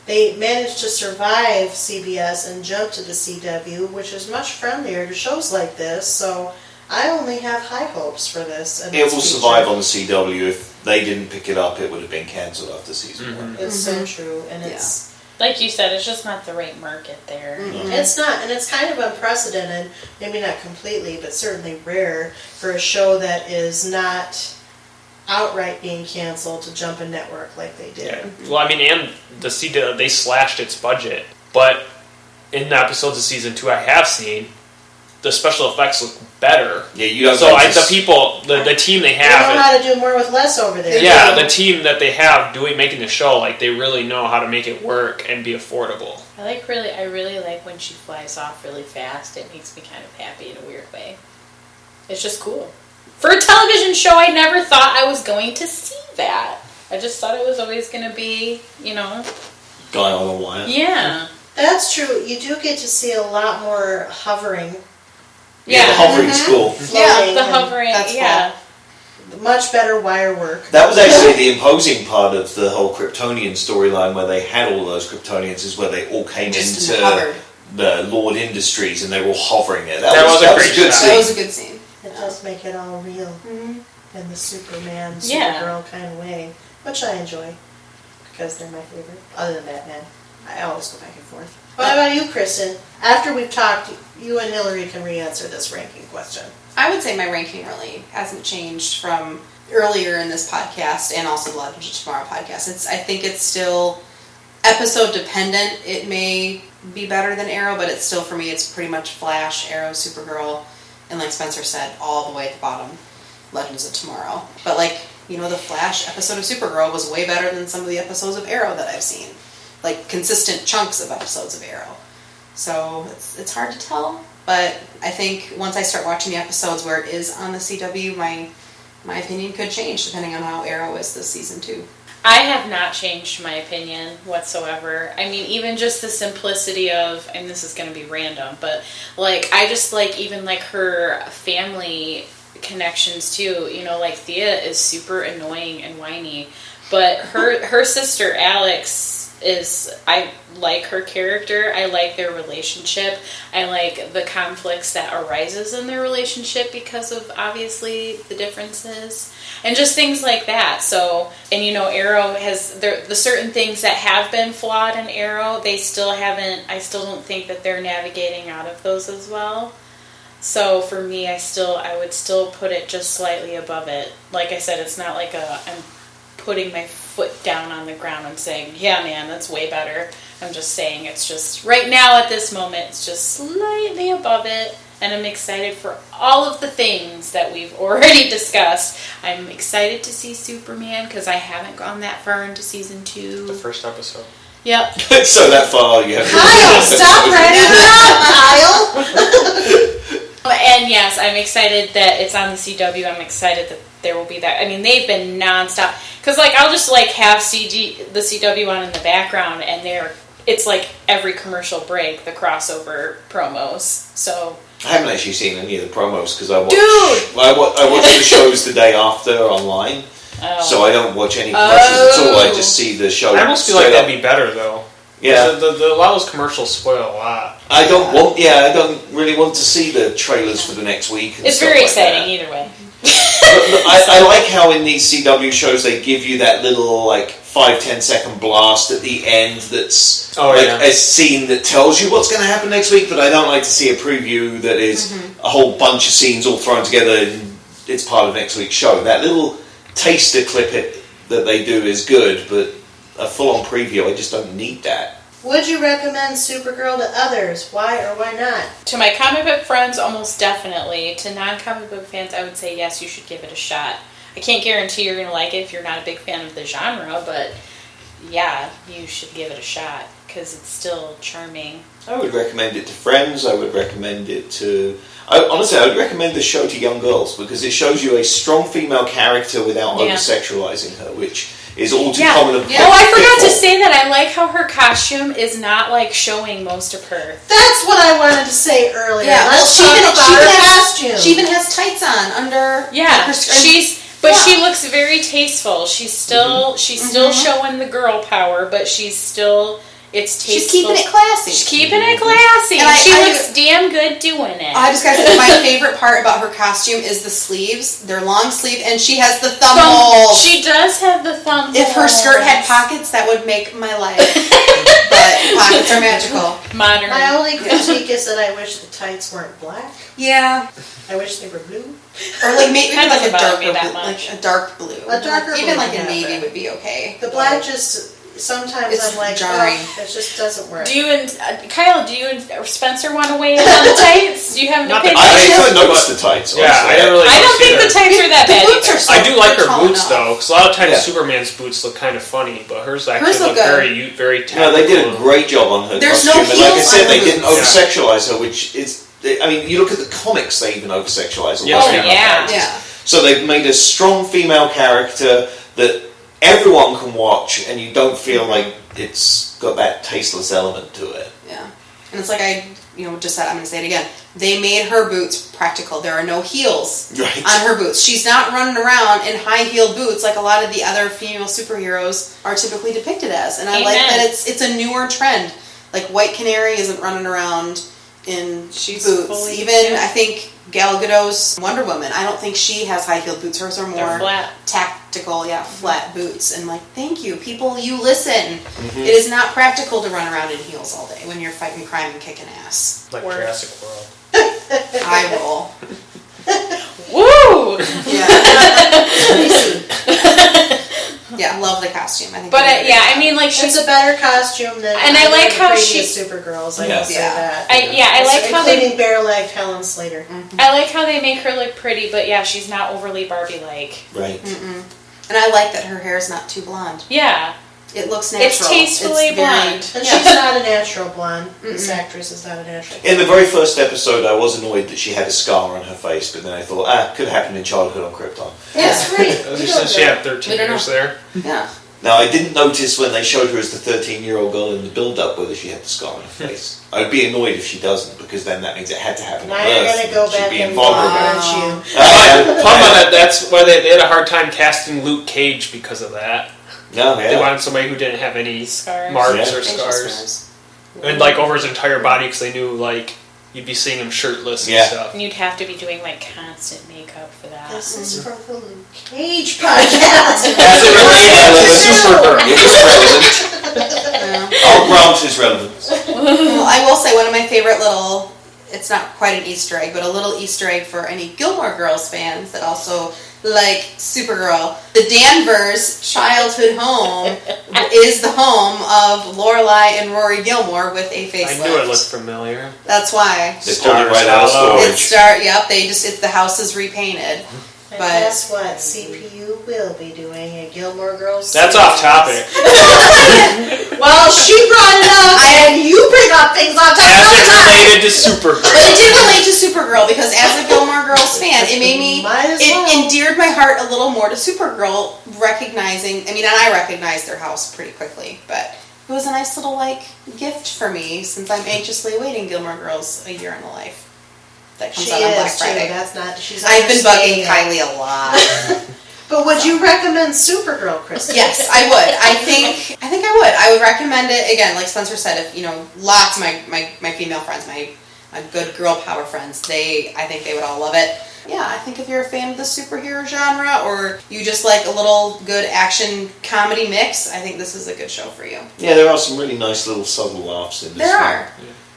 they managed to survive CBS and jump to the CW, which is much friendlier to shows like this. So I only have high hopes for this. And It its will future. survive on the CW. If they didn't pick it up, it would have been cancelled after season 1. It's so true. And it's Like you said, it's just not the right market there. Mm-hmm. It's not, and it's kind of unprecedented, maybe not completely, but certainly rare for a show that is not outright being canceled to jump a network like they did. Yeah. Well, I mean, and they slashed its budget, but in the episodes of season 2 I have seen, the special effects look better. Yeah, you don't. So the team they They know have, how to do more with less over there. yeah, the team that they have making the show, like they really know how to make it work and be affordable. I really like when she flies off really fast. It makes me kind of happy in a weird way. It's just cool. For a television show, I never thought I was going to see that. I just thought it was always going to be, Guy on a wire. Yeah. That's true. You do get to see a lot more hovering. Yeah, the hovering's cool. Floating, The hovering, That's yeah. much better wire work. That was actually the imposing part of the whole Kryptonian storyline, where they had all those Kryptonians, is where they all came Just into hovered. the Lord Industries and they were all hovering there. That was a great good shot. scene. That was a good scene. It does make it all real in the Superman, Yeah. Supergirl kind of way, which I enjoy because they're my favorite. Other than Batman, I always go back and forth. What about you, Kristen? After we've talked, you and Hilary can re-answer this ranking question. I would say my ranking really hasn't changed from earlier in this podcast and also the Legends of Tomorrow podcast. I think it's still episode dependent. It may be better than Arrow, but it's still, for me, it's pretty much Flash, Arrow, Supergirl, and like Spencer said, all the way at the bottom, Legends of Tomorrow. But the Flash episode of Supergirl was way better than some of the episodes of Arrow that I've seen. Like consistent chunks of episodes of Arrow. So it's hard to tell, but I think once I start watching the episodes where it is on the CW, my opinion could change depending on how Arrow is this season 2. I have not changed my opinion whatsoever. I mean, even just the simplicity of, and this is going to be random, but I just even her family connections too. Thea is super annoying and whiny, but her sister Alex I like her character. I like their relationship. I like the conflicts that arises in their relationship because of obviously the differences and just things like that. So, and Arrow has the certain things that have been flawed in Arrow. I still don't think that they're navigating out of those as well. So for me, I would still put it just slightly above it. Like I said, it's not like I'm putting my foot down on the ground and saying, yeah, man, that's way better. I'm just saying it's just, right now at this moment, it's just slightly above it. And I'm excited for all of the things that we've already discussed. I'm excited to see Superman because I haven't gone that far into season 2. The first episode. Yep. So that far you have. Kyle, stop writing it out, Kyle! And yes, I'm excited that it's on the CW. I'm excited that there will be that. I mean, they've been nonstop. Because, I'll just, have the CW on in the background, and it's every commercial break, the crossover promos. So I haven't actually seen any of the promos because I watch the shows the day after online, so I don't watch any commercials at all. I just see the show. I almost feel like that'd be better though. Yeah, a lot of those commercials spoil a lot. I don't really want to see the trailers for the next week. And it's stuff very like exciting that. either way. I like how in these CW shows they give you that little 5-10 second blast at the end that's a scene that tells you what's going to happen next week, but I don't like to see a preview that is a whole bunch of scenes all thrown together and it's part of next week's show. That little taster clip that they do is good, but a full-on preview, I just don't need that. Would you recommend Supergirl to others? Why or why not? To my comic book friends, almost definitely. To non-comic book fans, I would say yes, you should give it a shot. I can't guarantee you're going to like it if you're not a big fan of the genre, but yeah, you should give it a shot because it's still charming. I would recommend it to friends. I would recommend it to... Honestly, I would recommend the show to young girls because it shows you a strong female character without over-sexualizing her, which is all too common. Oh, I forgot to say that. I like how her costume is not showing most of her. That's what I wanted to say earlier. Yeah, Let's talk about her costume. She even has tights on under. Yeah, her she looks very tasteful. She's still showing the girl power, but she's still. It's tasteful. She's keeping it classy. She's keeping it classy. And she looks damn good doing it. I just gotta say, my favorite part about her costume is the sleeves. They're long sleeve, and she has the thumb holes. She does have the thumb holes. If her skirt had pockets, that would make my life but pockets are magical. Modern. My only critique is that I wish the tights weren't black. Yeah. I wish they were blue. Or like maybe That like a doesn't bother darker me that blue, much. like a dark blue. A darker Even blue, like a yeah, navy but would be okay. The black just, sometimes It's I'm like, jarring. oh, it just doesn't work. Do you and Kyle? Do you and Spencer want to weigh in on the tights? Do you have an Not the opinion? I haven't noticed the tights. Yeah, I didn't really. I don't think either. the tights are that The bad. boots either. are so I do like they're her tall boots enough. though, because a lot of times Yeah. Superman's boots look kind of funny, but hers actually Hers look look good. very No, they did a technical. great job on her There's no costume. And like I heels said, on they the didn't boots. over-sexualize her, which is... I mean, you look at the comics, they even over-sexualize a Yes, lot they of do. female Yeah. characters. Yeah. So they've made a strong female character that everyone can watch, and you don't feel like it's got that tasteless element to it. Yeah. And it's like just said, I'm going to say it again. They made her boots practical. There are no heels Right. on her boots. She's not running around in high-heeled boots like a lot of the other female superheroes are typically depicted as. And I like Amen. that it's a newer trend. Like White Canary isn't running around in boots. fully- Even, yeah. I think, Gal Gadot's Wonder Woman, I don't think she has high-heeled boots. Hers are They're more flat. tactical, flat boots. And like, thank you, people, you listen. Mm-hmm. It is not practical to run around in heels all day when you're fighting crime and kicking ass. Like Word. Jurassic World. I roll. Woo! Yeah, love the costume. I think. But they did a yeah, great I mean, like It's she's. a better costume than And I either like of how the she- previous Supergirls. I Yeah. will say Yeah. that. I like how they. Including bare-legged Helen Slater. I like how they make her look pretty, but yeah, she's not overly Barbie-like. Right. And I like that her hair is not too blonde. Yeah, It looks natural. it's tastefully very- blonde. And she's not a natural blonde. This actress is not a natural blonde. In the very first episode, I was annoyed that she had a scar on her face, but then I thought, could have happened in childhood on Krypton. That's Yeah. great. As you said, she had 13 We don't years know. there. Yeah. Now, I didn't notice when they showed her as the 13-year-old girl in the build-up whether she had the scar on her face. I'd be annoyed if she doesn't, because then that means it had to happen Now at you're birth. going to go She'd back be and invulnerable. aren't you? Problem on that, that's why they had a hard time casting Luke Cage because of that. No, They yeah. wanted somebody who didn't have any Scars. marks Yeah. or Facial scars. And like over his entire body, because they knew like you'd be seeing him shirtless and Yeah. stuff. And you'd have to be doing like constant makeup for that. This is for the Luke Cage podcast. As it relates to Supergirl. It was relevant. I'll grant his relevance. Well, I will say one of my favorite little, it's not quite an Easter egg, but a little Easter egg for any Gilmore Girls fans that also like Supergirl. The Danvers childhood home is the home of Lorelai and Rory Gilmore with a I facelift. knew it looked familiar. That's why. They pulled it right out of Stars storage. It's the house is repainted. And But- guess what? CPU will be doing a Gilmore Girls. That's series. off topic. Well, she brought it up, and you bring up things on topic. As it related to But Supergirl. it did relate to Supergirl because as a Gilmore Girls fan, it made me, Might as it well. endeared my heart a little more to Supergirl, recognizing, and I recognized their house pretty quickly, but it was a nice little, gift for me since I'm anxiously awaiting Gilmore Girls A Year in the Life. That comes She out on Black is too. Friday. That's not. She's. I've been understating bugging it. Kylie a lot. But would you recommend Supergirl, Kristen? Yes, I would. I think I would. I would recommend it again. Like Spencer said, if lots of my female friends, my good girl power friends, I think they would all love it. Yeah, I think if you're a fan of the superhero genre or you just like a little good action comedy mix, I think this is a good show for you. Yeah, there are some really nice little subtle laughs in this There one. are.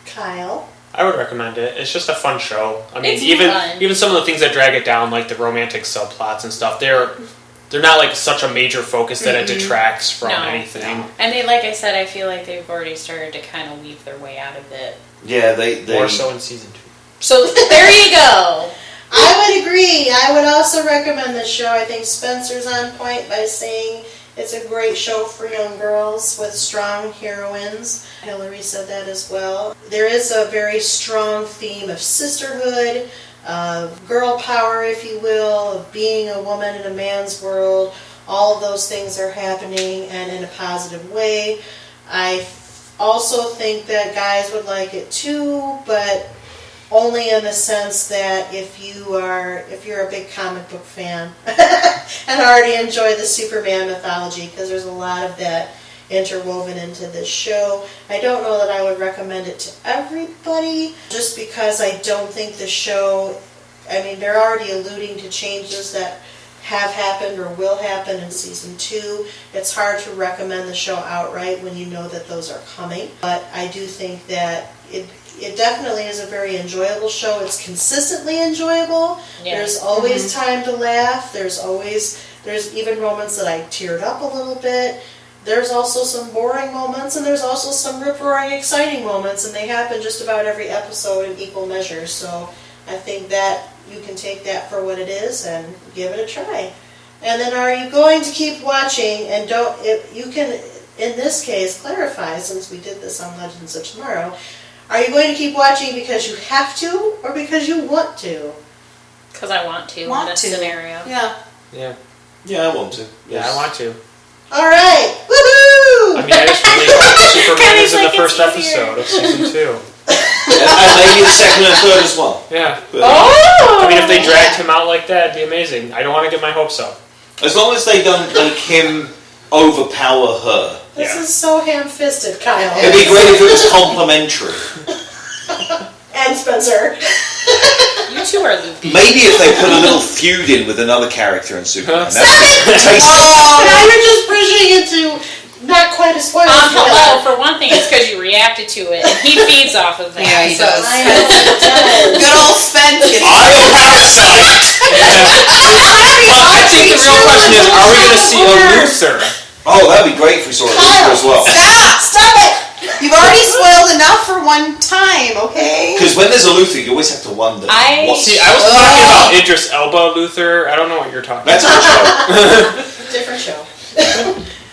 Kyle. I would recommend it. It's just a fun show. I mean, It's even fun. even some of the things that drag it down, like the romantic subplots and stuff, they're not like such a major focus that it detracts from anything. no. And they, like I said, I feel like they've already started to kind of weave their way out of it. Yeah, they More so in season 2. So there you go. I would agree. I would also recommend this show. I think Spencer's on point by saying it's a great show for young girls with strong heroines. Hilary said that as well. There is a very strong theme of sisterhood, girl power, if you will, of being a woman in a man's world. All of those things are happening and in a positive way. I also think that guys would like it too, but only in the sense that if you're a big comic book fan and already enjoy the Superman mythology, because there's a lot of that interwoven into this show. I don't know that I would recommend it to everybody, just because I don't think the show, they're already alluding to changes that have happened or will happen in season 2. It's hard to recommend the show outright when you know that those are coming. But I do think that it definitely is a very enjoyable show. It's consistently enjoyable. Yeah. There's always time to laugh. There's even moments that I teared up a little bit. There's also some boring moments, and there's also some rip-roaring exciting moments, and they happen just about every episode in equal measure. So I think that you can take that for what it is and give it a try. And then, are you going to keep watching? And you can, in this case, clarify, since we did this on Legends of Tomorrow, are you going to keep watching because you have to or because you want to? Because I want to in this scenario. Yeah. Yeah. Yeah, I want to. Yeah, I want to. All right. Woohoo! I mean, I just really hope Superman is in the It's first easier. episode of season 2. And maybe the second and third as well. Yeah. But, Oh! I mean, if they dragged him out like that, it'd be amazing. I don't want to get my hopes up. as long as they don't make him overpower her. This Yeah. is so ham-fisted, Kyle. It'd be great if it was complimentary. And Spencer. You two are loopy. Maybe if they put a little feud in with another character in Superman. Stop That's tasty. Now you're just pushing into not quite a spoiler. Hello, for one thing, it's because you reacted to it, and he feeds off of that. Yeah, he does. I know it does. Good old Spence gets I'll have sight. Well, I think the real question is, are we going to see a Luther? Oh, that'd be great if we saw it Kyle, as well. Stop it! You've already spoiled enough for one time, okay? Because when there's a Luther, you always have to wonder. What's See, I was talking about Idris Elba Luther. I don't know what you're talking That's about. a good show. Different show.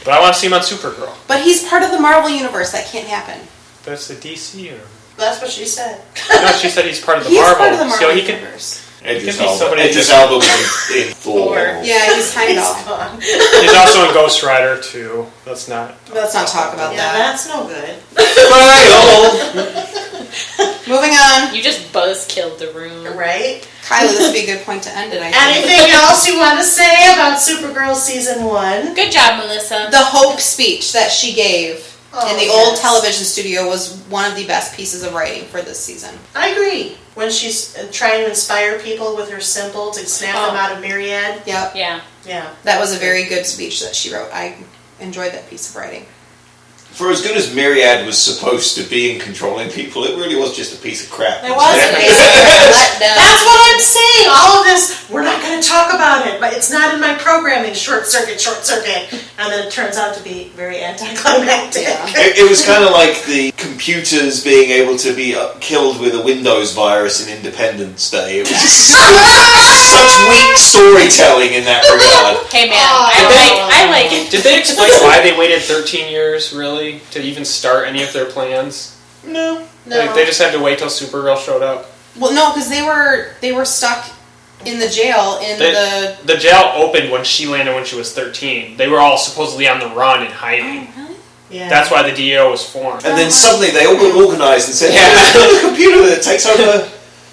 But I want to see him on Supergirl. But he's part of the Marvel universe. That can't happen. That's the DC universe. That's what she said. No, she said he's part of the He's Marvel. part of the Marvel So he can. universe. Idris It could be somebody Elba was in Thor. Yeah, he's He's Heimdall. gone. He's also in Ghost Rider too. Let's not. Let's not talk about Yeah, that. that's no good. Moving on. You just buzzkilled the room. Right? Kylie, this would be a good point to end it, I think. Anything else you want to say about Supergirl Season 1? Good job, Melissa. The Hope speech that she gave in the Oh, old yes. television studio was one of the best pieces of writing for this season. I agree. When she's trying to inspire people with her symbol to snap them out of myriad. Yep. Yeah. Yeah. That was a very good speech that she wrote. I enjoyed that piece of writing. For as good as Myriad was supposed to be in controlling people, it really was just a piece of crap. It was a piece of Letdown. That's what I'm saying. All of this, we're not going to talk about it, but it's not in my programming. Short circuit. And then it turns out to be very anticlimactic. Yeah. It was kind of like the computers being able to be killed with a Windows virus in Independence Day. It was just such weak storytelling in that regard. Hey man, Oh. I like it. Did they explain why they waited 13 years, really, to even start any of their plans? No. Like, they just had to wait till Supergirl showed up. Well, no, because they were stuck in the jail in The jail opened when she landed when she was 13. They were all supposedly on the run and hiding. Yeah. That's why the DO was formed. And then suddenly they all got organised and said, "Yeah, let's build a computer that takes over,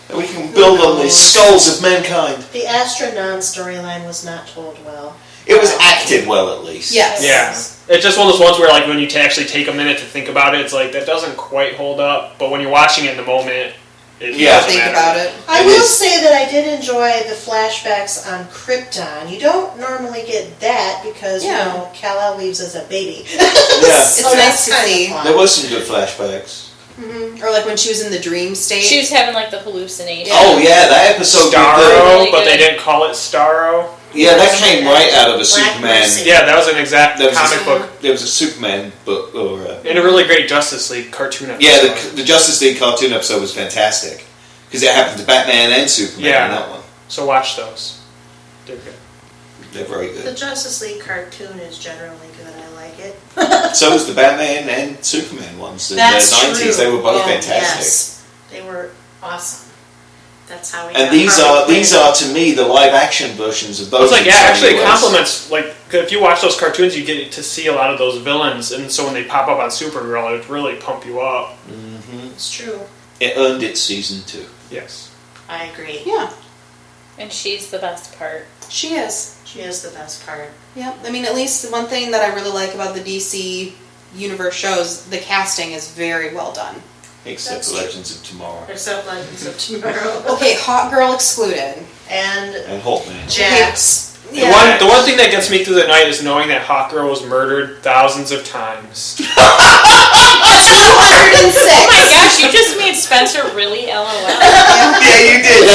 and we can build on the skulls of mankind." The Astronaut storyline was not told well. It was acted well, at least. Yes. Yeah. It's just one of those ones where, like, when you actually take a minute to think about it, it's like, that doesn't quite hold up. But when you're watching it in the moment, it Yeah. doesn't Think matter. about it. I It will is- say that I did enjoy the flashbacks on Krypton. You don't normally get that because, Yeah. you know, Kal-El leaves as a baby. Yeah. It's So nice that's to kind of see. fun. There was some good flashbacks. Or like when she was in the dream state. She was having like the hallucination. Oh yeah, that episode. with Starro, Really but they good. didn't call it Starro. yeah, that came right out of a Black Superman. Mercy. Yeah, that was an exact There was comic a, book. There was a Superman book, or And a really great Justice League cartoon episode. yeah, the Justice League cartoon episode was fantastic because it happened to Batman and Superman Yeah. in that one. So watch those. They're good. They're very The good. Justice League cartoon is generally good. I like it. So was the Batman and Superman ones in That's the 90s. true. They were both Oh, fantastic. Yes. They were awesome. That's how we And got these Harley are Quinn. to me the live action versions of those. It's like, in yeah, some actually, it ways. complements, like, if you watch those cartoons, you get to see a lot of those villains, and so when they pop up on Supergirl, it would really pump you up. It's true. It earned its season 2. Yes. I agree. Yeah, And she's the best part. she is. She is the best part. Yeah, I mean, at least one thing that I really like about the DC universe shows, the casting is very well done. Except That's for true. Legends of Tomorrow. Except Legends of Tomorrow. Okay, Hot Girl excluded. And And Hawkman. Jax. Yeah. The one thing that gets me through the night is knowing that Hawkgirl was murdered thousands of times. 206. Oh my gosh, you just made Spencer really LOL. Yeah, you did.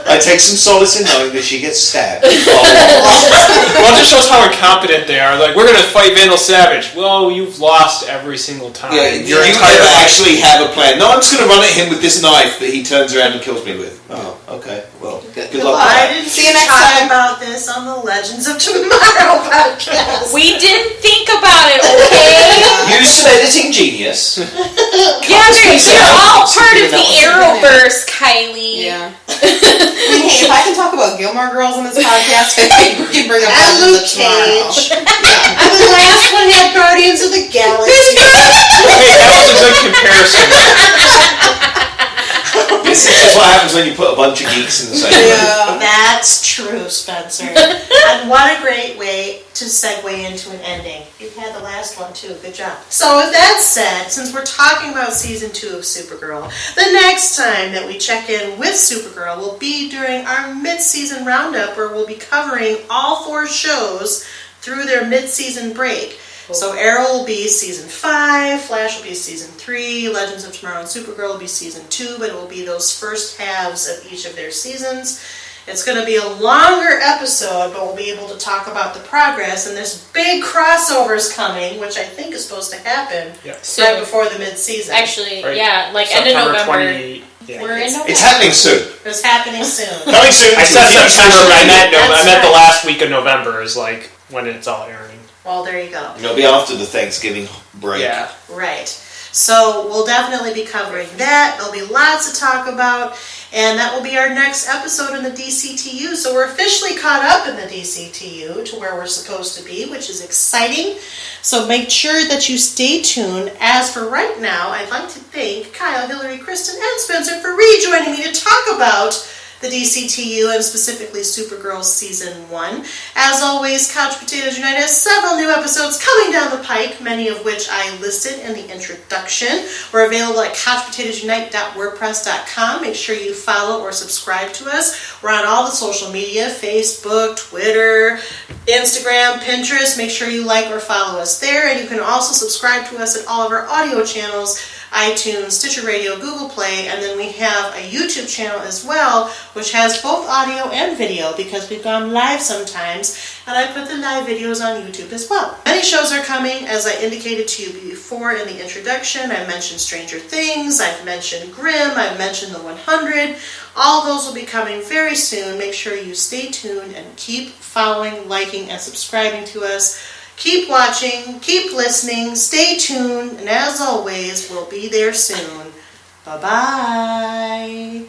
I take some solace in knowing that she gets stabbed. Well, it just shows how incompetent they are. Like, we're going to fight Vandal Savage. Well, you've lost every single time. Yeah, Your you entire never life. actually have a plan. No, I'm just going to run at him with this knife that he turns around and kills me with. Oh, okay. Well, good luck with I that. didn't See you next talk time. about this on the Legends of Tomorrow podcast. We didn't think about it, okay? Use some editing genius. Yeah, they're all part of the Something Arrowverse, Kylie. Yeah. I mean, hey, if I can talk about Gilmore Girls on this podcast, I think we can bring up And Luke Legends of Tomorrow. Cage. And the last one had Guardians of the Galaxy. Hey, that was a good comparison. This is just what happens when you put a bunch of geeks in the same room. Yeah. That's true, Spencer. And what a great way to segue into an ending. You had the last one too. Good job. So with that said, since we're talking about season 2 of Supergirl, the next time that we check in with Supergirl will be during our mid-season roundup, where we'll be covering all 4 shows through their mid-season break. So Arrow will be season 5, Flash will be season 3, Legends of Tomorrow and Supergirl will be season 2, but it will be those first halves of each of their seasons. It's going to be a longer episode, but we'll be able to talk about the progress, and there's big crossovers coming, which I think is supposed to happen right Soon. before the mid-season. Actually, Right. yeah, like end of September November. 28. Yeah. We're in November. It's happening soon. It's happening soon. Coming soon. I to said a future September, but I meant, That's I meant the right. last week of November is like when it's all airing. Well, there you go. It'll be after the Thanksgiving break. Yeah. Right. So we'll definitely be covering that. There'll be lots to talk about, and that will be our next episode in the DCTU. So we're officially caught up in the DCTU to where we're supposed to be, which is exciting. So make sure that you stay tuned. As for right now, I'd like to thank Kyle, Hilary, Kristen, and Spencer for rejoining me to talk about the DCTU, and specifically Supergirl Season 1. As always, Couch Potatoes Unite has several new episodes coming down the pike, many of which I listed in the introduction. We're available at couchpotatoesunite.wordpress.com. Make sure you follow or subscribe to us. We're on all the social media, Facebook, Twitter, Instagram, Pinterest. Make sure you like or follow us there, and you can also subscribe to us at all of our audio channels, iTunes, Stitcher Radio, Google Play, and then we have a YouTube channel as well, which has both audio and video because we've gone live sometimes, and I put the live videos on YouTube as well. Many shows are coming, as I indicated to you before in the introduction. I mentioned Stranger Things, I've mentioned Grimm, I've mentioned The 100. All those will be coming very soon. Make sure you stay tuned and keep following, liking, and subscribing to us. Keep watching, keep listening, stay tuned, and as always, we'll be there soon. Bye-bye.